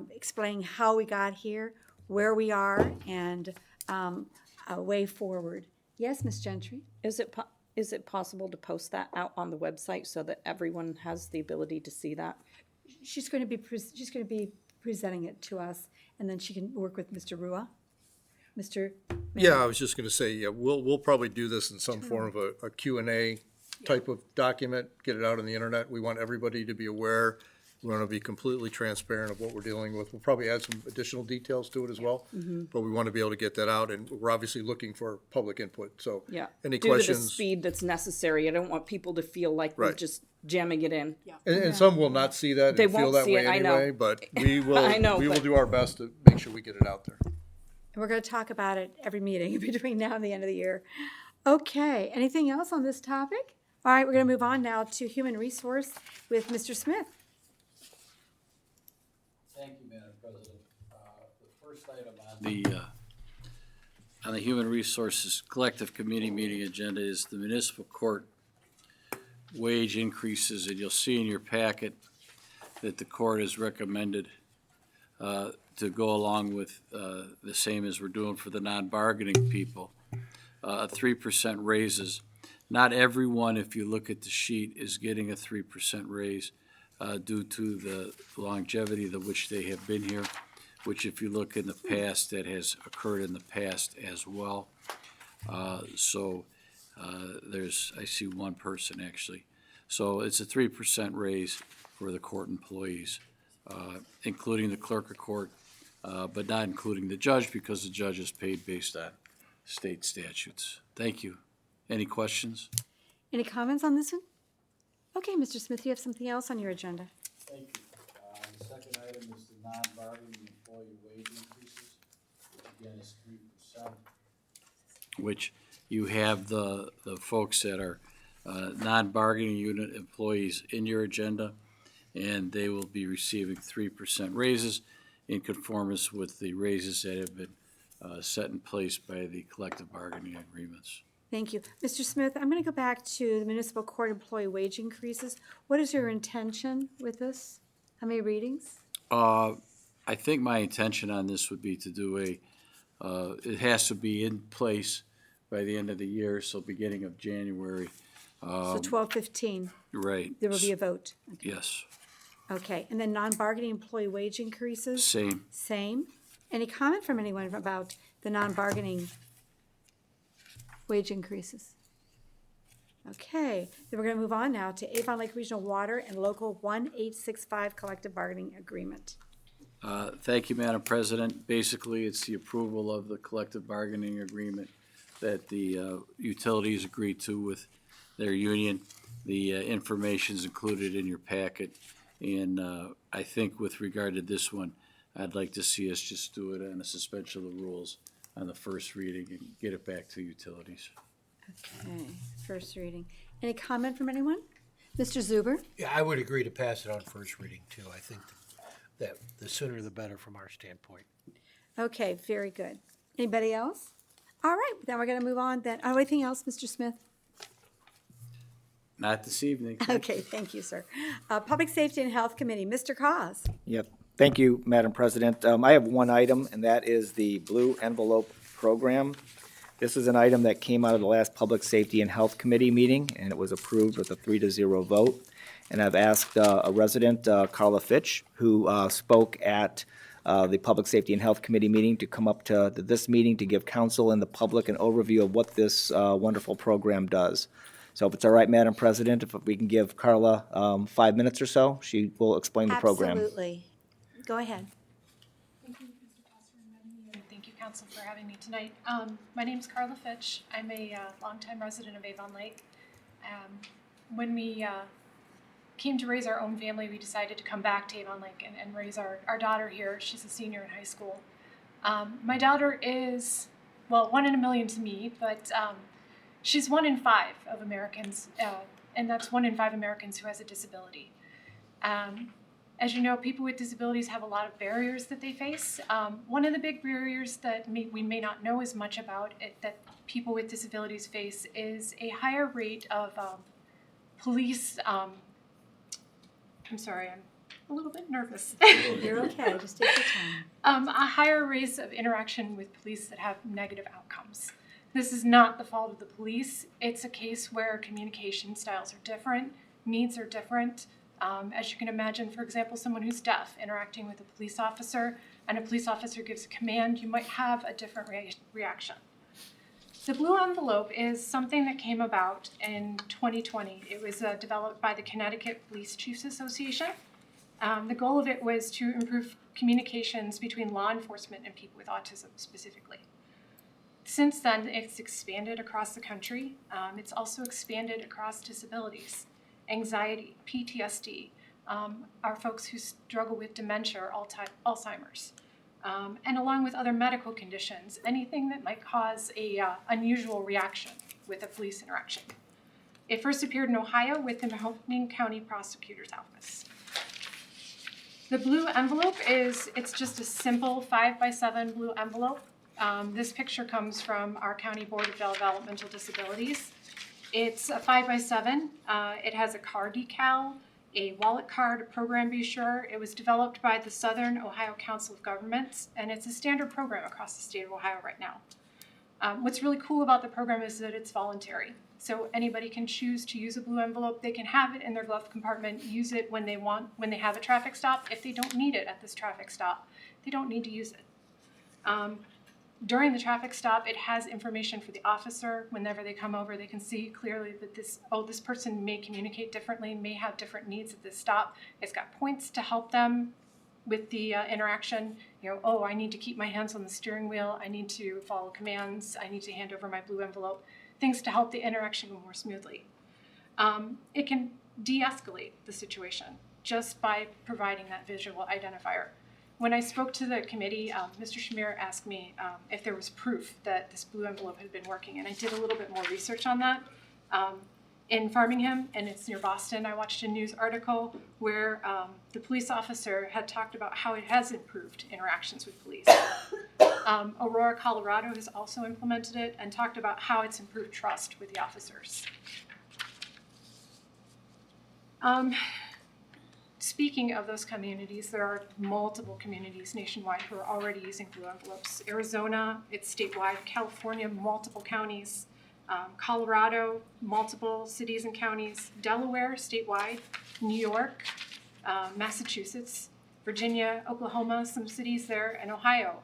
explaining how we got here, where we are, and a way forward. Yes, Ms. Gentry? Is it possible to post that out on the website so that everyone has the ability to see that? She's going to be presenting it to us, and then she can work with Mr. Rua. Mr. Yeah, I was just gonna say, yeah, we'll probably do this in some form of a Q&A type of document, get it out on the internet. We want everybody to be aware. We want to be completely transparent of what we're dealing with. We'll probably add some additional details to it as well, but we want to be able to get that out, and we're obviously looking for public input, so. Yeah. Any Due to the questions? speed that's necessary, I don't want people to feel like we're Right. just jamming it in. And some will not see that They and feel won't that see way it, I know. anyway, but we will, I know, we will but- do our best to make sure we get it out there. And we're going to talk about it every meeting between now and the end of the year. Okay, anything else on this topic? All right, we're going to move on now to human resource with Mr. Smith. Thank you, Madam President. The first item on the Human Resources Collective Committee meeting agenda is the municipal court wage increases, and you'll see in your packet that the court has recommended to go along with the same as we're doing for the non-bargaining people, 3% raises. Not everyone, if you look at the sheet, is getting a 3% raise due to the longevity of which they have been here, which if you look in the past, that has occurred in the past as well. I see one person actually. So it's a 3% raise for the court employees, including the clerk of court, but not including the judge, because the judge is paid based on state statutes. Thank you. Any questions? Any comments on this one? Okay, Mr. Smith, you have something else on your agenda. Thank you. The second item is the non-bargaining employee wage increases, which again is 3%. Which you have the folks that are non-bargaining unit employees in your agenda, and they will be receiving 3% raises in conformance with the raises that have been set in place by the collective bargaining agreements. Thank you. Mr. Smith, I'm going to go back to the municipal court employee wage increases. What is your intention with this? How many readings? I think my intention on this would be to do it has to be in place by the end of the year, so beginning of January. So 12/15, Right. there will be a vote. Yes, Okay, and then non-bargaining employee wage increases? same. Same. Any comment from anyone about the non-bargaining wage increases? Okay, then we're going to move on now to Avon Lake Regional Water and Local 1865 Collective Bargaining Agreement. Thank you, Madam President. Basically, it's the approval of the collective bargaining agreement that the utilities agreed to with their union. The information's included in your packet, and I think with regard to this one, I'd like to see us just do it on a suspension of the rules on the first reading and get it back to utilities. Okay, first reading. Any comment from anyone? Mr. Zuber? Yeah, I would agree to pass it on first reading too. I think that the sooner the better from our standpoint. Okay, very good. Anybody else? All right, then we're going to move on then. Oh, anything else, Mr. Smith? Not this evening. Okay, thank you, sir. Public Safety and Health Committee, Mr. Cos. Yep. Thank you, Madam President. I have one item, and that is the Blue Envelope Program. This is an item that came out of the last Public Safety and Health Committee meeting, and it was approved with a 3-0 vote. And I've asked a resident, Carla Fitch, who spoke at the Public Safety and Health Committee meeting, to come up to this meeting to give council and the public an overview of what this wonderful program does. So if it's all right, Madam President, if we can give Carla 5 minutes or so, she will explain the program. Absolutely. Go ahead. Thank you, Mr. Pastor and Rennie, and Council for having me tonight. My name's Carla Fitch. I'm a longtime resident of Avon Lake. When we came to raise our own family, we decided to come back to Avon Lake and raise our daughter here. She's a senior in high school. My daughter is, well, 1 in a million to me, but she's 1 in 5 of Americans, and that's 1 in 5 Americans who has a disability. As you know, people with disabilities have a lot of barriers that they face. One of the big barriers that we may not know as much about that people with disabilities face is a higher rate of police. I'm sorry, I'm a little bit nervous. You're okay, just take your time. A higher rate of interaction with police that have negative outcomes. This is not the fault of the police. It's a case where communication styles are different, needs are different. As you can imagine, for example, someone who's deaf interacting with a police officer, and a police officer gives a command, you might have a different reaction. The Blue Envelope is something that came about in 2020. It was developed by the Connecticut Police Chiefs Association. The goal of it was to improve communications between law enforcement and people with autism specifically. Since then, it's expanded across the country. It's also expanded across disabilities. Anxiety, PTSD, are folks who struggle with dementia or Alzheimer's, and along with other medical conditions, anything that might cause a unusual reaction with a police interaction. It first appeared in Ohio with the Mahoning County Prosecutor's Office. The Blue Envelope it's just a simple 5x7 blue envelope. This picture comes from our County Board of Developmental Disabilities. It's a 5x7. It has a car decal, a wallet card, a program brochure. It was developed by the Southern Ohio Council of Governments, and it's a standard program across the state of Ohio right now. What's really cool about the program is that it's voluntary. So anybody can choose to use a blue envelope. They can have it in their glove compartment, use it when they want, when they have a traffic stop. If they don't need it at this traffic stop, they don't need to use it. During the traffic stop, it has information for the officer. Whenever they come over, they can see clearly that this person may communicate differently, may have different needs at this stop. It's got points to help them with the interaction. I need to keep my hands on the steering wheel. I need to follow commands. I need to hand over my blue envelope. Things to help the interaction go more smoothly. It can de-escalate the situation just by providing that visual identifier. When I spoke to the committee, Mr. Shamir asked me if there was proof that this blue envelope had been working, and I did a little bit more research on that. In Farmingham, and it's near Boston, I watched a news article where the police officer had talked about how it has improved interactions with police. Aurora, Colorado has also implemented it and talked about how it's improved trust with the officers. Speaking of those communities, there are multiple communities nationwide who are already using blue envelopes. Arizona, it's statewide. California, multiple counties. Colorado, multiple cities and counties. Delaware, statewide. New York, Massachusetts, Virginia, Oklahoma, some cities there, and Ohio.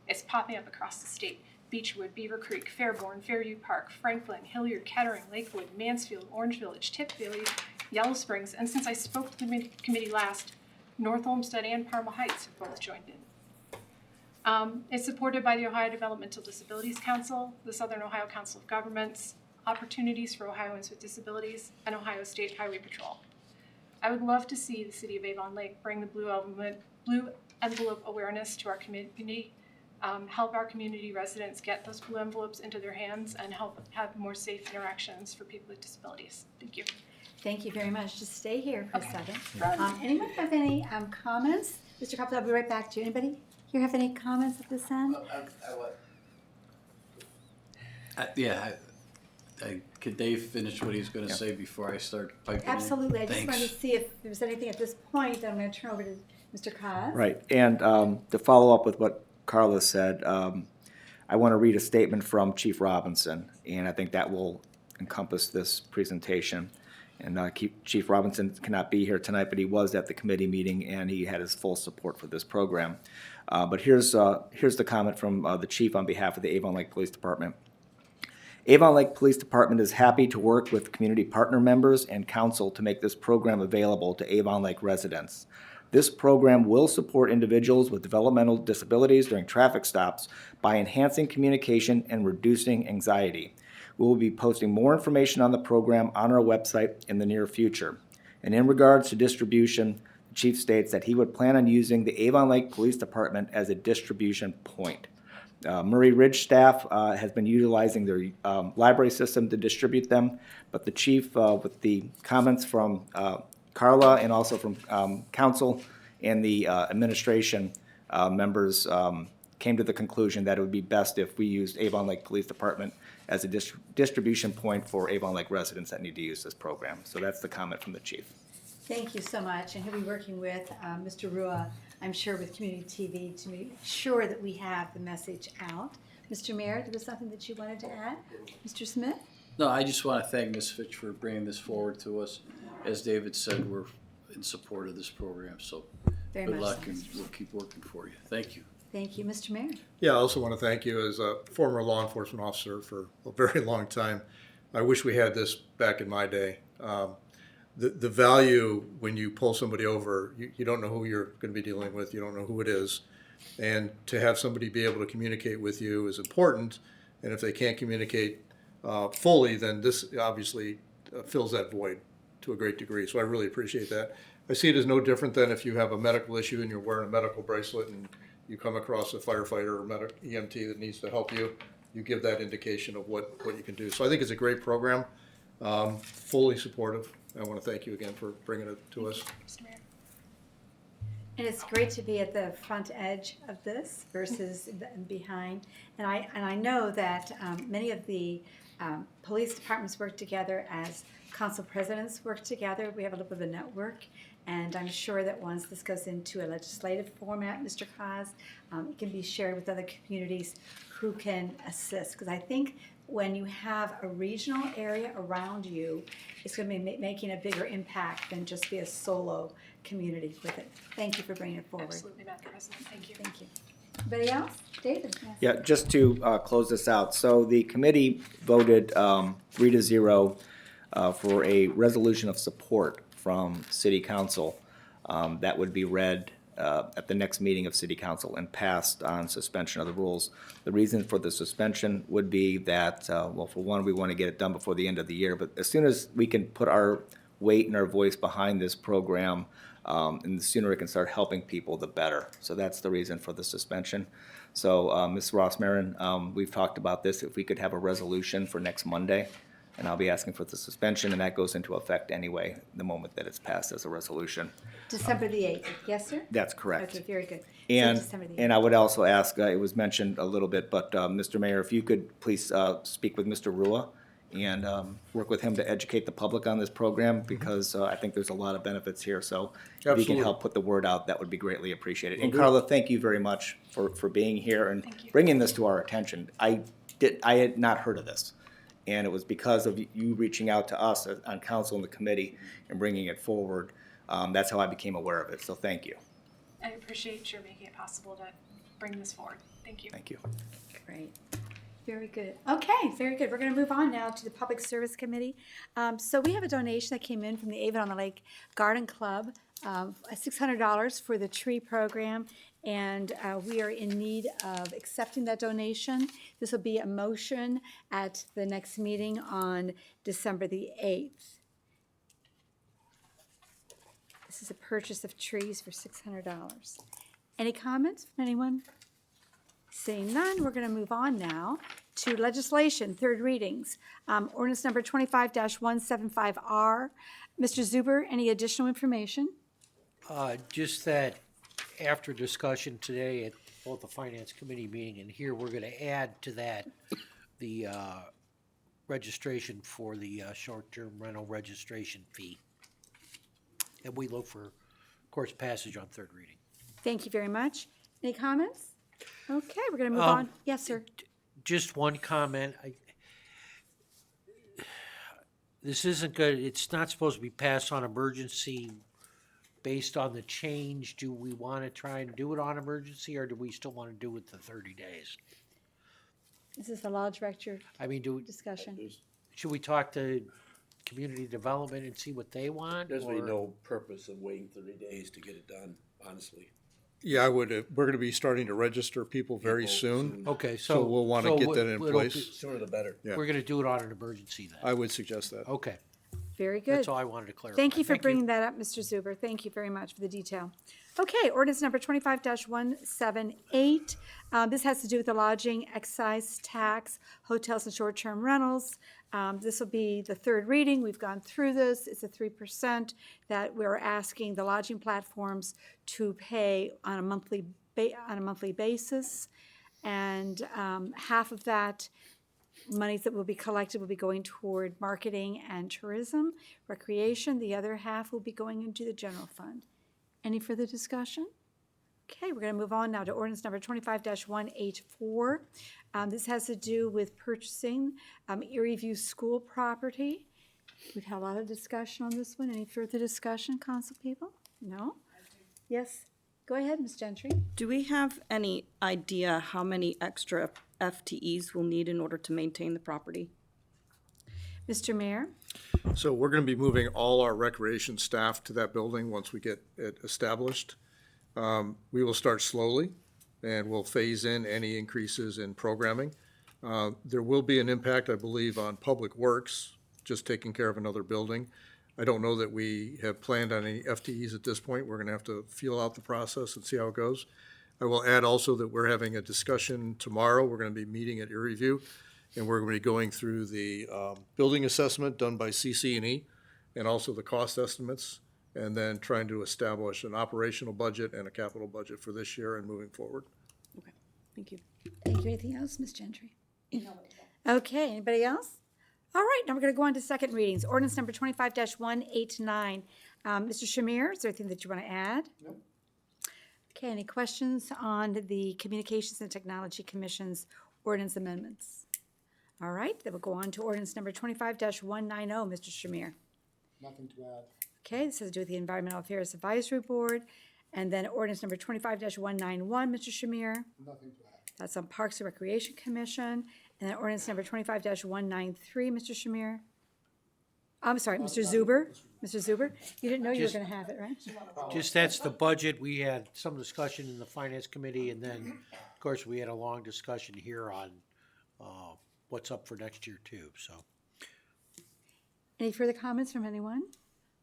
It's popping up across the state. Beechwood, Beaver Creek, Fairborn, Fairview Park, Franklin, Hilliard, Kettering, Lakewood, Mansfield, Orange Village, Tip Valley, Yellow Springs, and since I spoke to the committee last, North Olmsted and Parma Heights have both joined in. It's supported by the Ohio Developmental Disabilities Council, the Southern Ohio Council of Governments, Opportunities for Ohioans with Disabilities, and Ohio State Highway Patrol. I would love to see the City of Avon Lake bring the blue envelope awareness to our community, help our community residents get those blue envelopes into their hands, and help have more safe interactions for people with disabilities. Thank you. Thank you very much. Just stay here for a second. Anyone have any comments? Mr. Copley, I'll be right back to you. Anybody here have any comments at this end? Could Dave finish what he's gonna say before I start piping in? Absolutely. I just Thanks. wanted to see if there was anything at this point that I'm going to turn over to Mr. Cos. Right, and to follow up with what Carla said, I want to read a statement from Chief Robinson, and I think that will encompass this presentation. And Chief Robinson cannot be here tonight, but he was at the committee meeting, and he had his full support for this program. But here's the comment from the chief on behalf of the Avon Lake Police Department. Avon Lake Police Department is happy to work with community partner members and council to make this program available to Avon Lake residents. This program will support individuals with developmental disabilities during traffic stops by enhancing communication and reducing anxiety. We will be posting more information on the program on our website in the near future. And in regards to distribution, the chief states that he would plan on using the Avon Lake Police Department as a distribution point. Murray Ridge staff has been utilizing their library system to distribute them, but the chief, with the comments from Carla and also from council and the administration members, came to the conclusion that it would be best if we used Avon Lake Police Department as a distribution point for Avon Lake residents that need to use this program. So that's the comment from the chief. Thank you so much, and he'll be working with Mr. Rua, I'm sure, with Community TV to make sure that we have the message out. Mr. Mayor, there was something that you wanted to add? Mr. Smith? No, I just want to thank Ms. Fitch for bringing this forward to us. As David said, we're in support of this program, so Very good much luck so. and we'll keep working for you. Thank you. Thank you, Mr. Mayor. Yeah, I also want to thank you as a former law enforcement officer for a very long time. I wish we had this back in my day. The value when you pull somebody over, you don't know who you're going to be dealing with, you don't know who it is. And to have somebody be able to communicate with you is important. And if they can't communicate fully, then this obviously fills that void to a great degree. So I really appreciate that. I see it as no different than if you have a medical issue and you're wearing a medical bracelet and you come across a firefighter or EMT that needs to help you, you give that indication of what you can do. So I think it's a great program, fully supportive. I want to thank you again for bringing it to us. Mr. Mayor. And it's great to be at the front edge of this versus behind. And I know that many of the police departments work together as council presidents work together. We have a little bit of a network. And I'm sure that once this goes into a legislative format, Mr. Kaz, it can be shared with other communities who can assist. Because I think when you have a regional area around you, it's going to be making a bigger impact than just be a solo community with it. Thank you for bringing it forward. Absolutely, Madam President. Thank you. Thank you. Anybody else? David? Yes. Yeah, just to close this out. So the committee voted 3-0 for a resolution of support from City Council that would be read at the next meeting of City Council and passed on suspension of the rules. The reason for the suspension would be that, well, for one, we want to get it done before the end of the year, but as soon as we can put our weight and our voice behind this program, and the sooner it can start helping people, the better. So that's the reason for the suspension. So, Ms. Ross-Marin, we've talked about this, if we could have a resolution for next Monday, and I'll be asking for the suspension, and that goes into effect anyway, the moment that it's passed as a resolution. December the 8th, yes, sir? That's correct. Okay, very good. So And, December the 8th. and I would also ask, it was mentioned a little bit, but Mr. Mayor, if you could please speak with Mr. Rua and work with him to educate the public on this program, because I think there's a lot of benefits here. So if you Absolutely. can help put the word out, that would be greatly appreciated. And do. Carla, thank you very much for being here and bringing this to our attention. I had not heard of this. And it was because of you reaching out to us on council and the committee and bringing it forward. That's how I became aware of it, so thank you. I appreciate your making it possible to bring this forward. Thank you. Thank you. Great. Very good. Okay, very good. We're going to move on now to the Public Service Committee. So we have a donation that came in from the Avon Lake Garden Club, $600 for the tree program, and we are in need of accepting that donation. This will be a motion at the next meeting on December the 8th. This is a purchase of trees for $600. Any comments from anyone? Seeing none, we're going to move on now to legislation, third readings. Ordinance number 25-175R. Mr. Zuber, any additional information? Just that after discussion today at both the Finance Committee meeting and here, we're gonna add to that the registration for the short-term rental registration fee. And we look for, of course, passage on third reading. Thank you very much. Any comments? Okay, we're going to move on. Yes, sir. Just one comment. This isn't good, it's not supposed to be passed on emergency based on the change. Do we want to try and do it on emergency, or do we still want to do it the 30 days? This is the law director I mean, discussion. should we talk to community development and see what they want? There's really or- no purpose of waiting 30 days to get it done, honestly. Yeah, I would, we're gonna be starting to register people very People soon. Okay, So so. we'll wanna so get what- that in it'll place. be- Sooner the better. Yeah. We're gonna do it on an emergency then. I would suggest that. Okay, Very good. that's all I wanted to clarify. Thank you for bringing that up, Mr. Zuber. Thank you very much for the detail. Okay, ordinance number 25-178. This has to do with the lodging excise tax, hotels and short-term rentals. This will be the third reading. We've gone through this. It's a 3% that we're asking the lodging platforms to pay on a monthly basis. And half of that monies that will be collected will be going toward marketing and tourism, recreation. The other half will be going into the general fund. Any further discussion? Okay, we're going to move on now to ordinance number 25-184. This has to do with purchasing Erie View School property. We've had a lot of discussion on this one. Any further discussion, council people? No? Yes? Go ahead, Ms. Gentry. Do we have any idea how many extra FTEs we'll need in order to maintain the property? Mr. Mayor? So we're gonna be moving all our recreation staff to that building once we get it established. We will start slowly, and we'll phase in any increases in programming. There will be an impact, I believe, on Public Works, just taking care of another building. I don't know that we have planned on any FTEs at this point. We're gonna have to feel out the process and see how it goes. I will add also that we're having a discussion tomorrow. We're gonna be meeting at Erie View, and we're gonna be going through the building assessment done by CC&E and also the cost estimates, and then trying to establish an operational budget and a capital budget for this year and moving forward. Okay, thank you. Thank you. Anything else, Ms. Gentry? Okay, anybody else? All right, now we're going to go on to second readings. Ordinance number 25-189. Mr. Shamir, is there anything that you want to add? No. Okay, any questions on the Communications and Technology Commission's ordinance amendments? All right, then we'll go on to ordinance number 25-190. Mr. Shamir. Nothing to add. Okay, this has to do with the Environmental Affairs Advisory Board. And then ordinance number 25-191, Mr. Shamir. Nothing to add. That's on Parks and Recreation Commission. And then ordinance number 25-193, Mr. Shamir. I'm sorry, Mr. Zuber. Mr. Zuber, you didn't know you were Just- going to have it, right? Just that's the budget. We had some discussion in the finance committee, and then, of course, we had a long discussion here on what's up for next year too, so. Any further comments from anyone?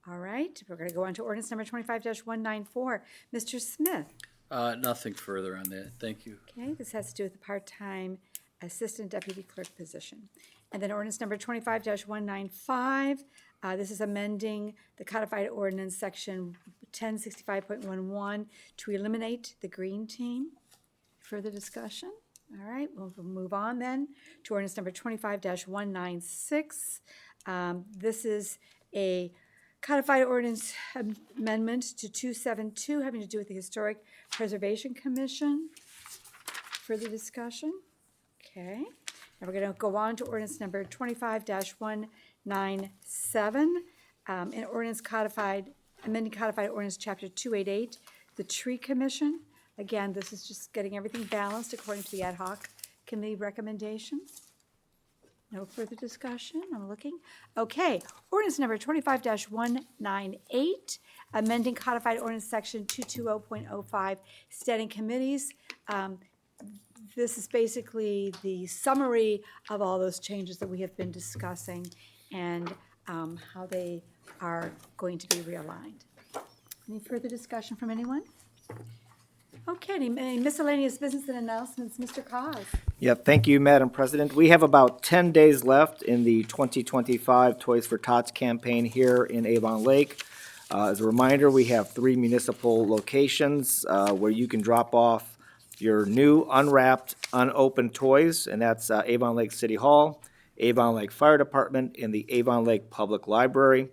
All right, we're going to go on to ordinance number 25-194. Mr. Smith. Nothing further on that. Thank you. Okay, this has to do with the part-time assistant deputy clerk position. And then ordinance number 25-195, this is amending the codified ordinance section 1065.11 to eliminate the green team. Further discussion? All right, we'll move on then to ordinance number 25-196. This is a codified ordinance amendment to 272 having to do with the Historic Preservation Commission. Further discussion? Okay. Now we're going to go on to ordinance number 25-197, in ordinance codified, amending codified ordinance chapter 288, the Tree Commission. Again, this is just getting everything balanced according to the ad hoc committee recommendations. No further discussion, I'm looking. Okay, ordinance number 25-198, amending codified ordinance section 220.05, standing committees. This is basically the summary of all those changes that we have been discussing and how they are going to be realigned. Any further discussion from anyone? Okay, any miscellaneous business and announcements, Mr. Cos? Yeah, thank you, Madam President. We have about 10 days left in the 2025 Toys for Tots campaign here in Avon Lake. As a reminder, we have 3 municipal locations where you can drop off your new unwrapped, unopened toys, and that's Avon Lake City Hall, Avon Lake Fire Department, and the Avon Lake Public Library.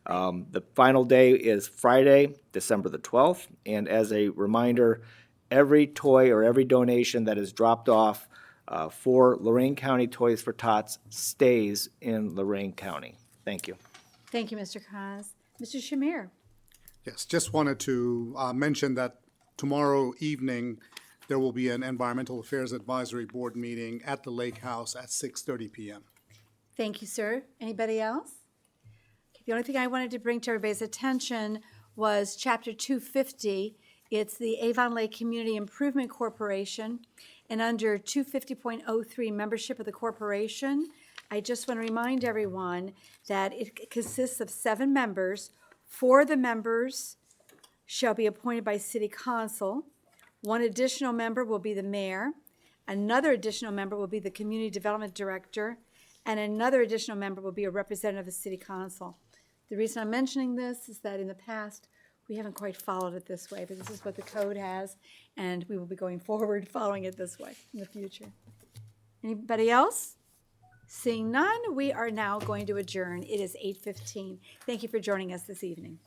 The final day is Friday, December the 12th, and as a reminder, every toy or every donation that is dropped off for Lorain County Toys for Tots stays in Lorain County. Thank you. Thank you, Mr. Cos. Mr. Shamir? Yes, just wanted to mention that tomorrow evening, there will be an Environmental Affairs Advisory Board meeting at the Lake House at 6:30 p.m. Thank you, sir. Anybody else? The only thing I wanted to bring to everybody's attention was Chapter 250. It's the Avon Lake Community Improvement Corporation. And under 250.03, membership of the corporation, I just want to remind everyone that it consists of 7 members. 4 of the members shall be appointed by City Council. 1 additional member will be the mayor. Another additional member will be the Community Development Director. And another additional member will be a representative of City Council. The reason I'm mentioning this is that in the past, we haven't quite followed it this way, but this is what the code has, and we will be going forward following it this way in the future. Anybody else? Seeing none, we are now going to adjourn. It is 8:15. Thank you for joining us this evening.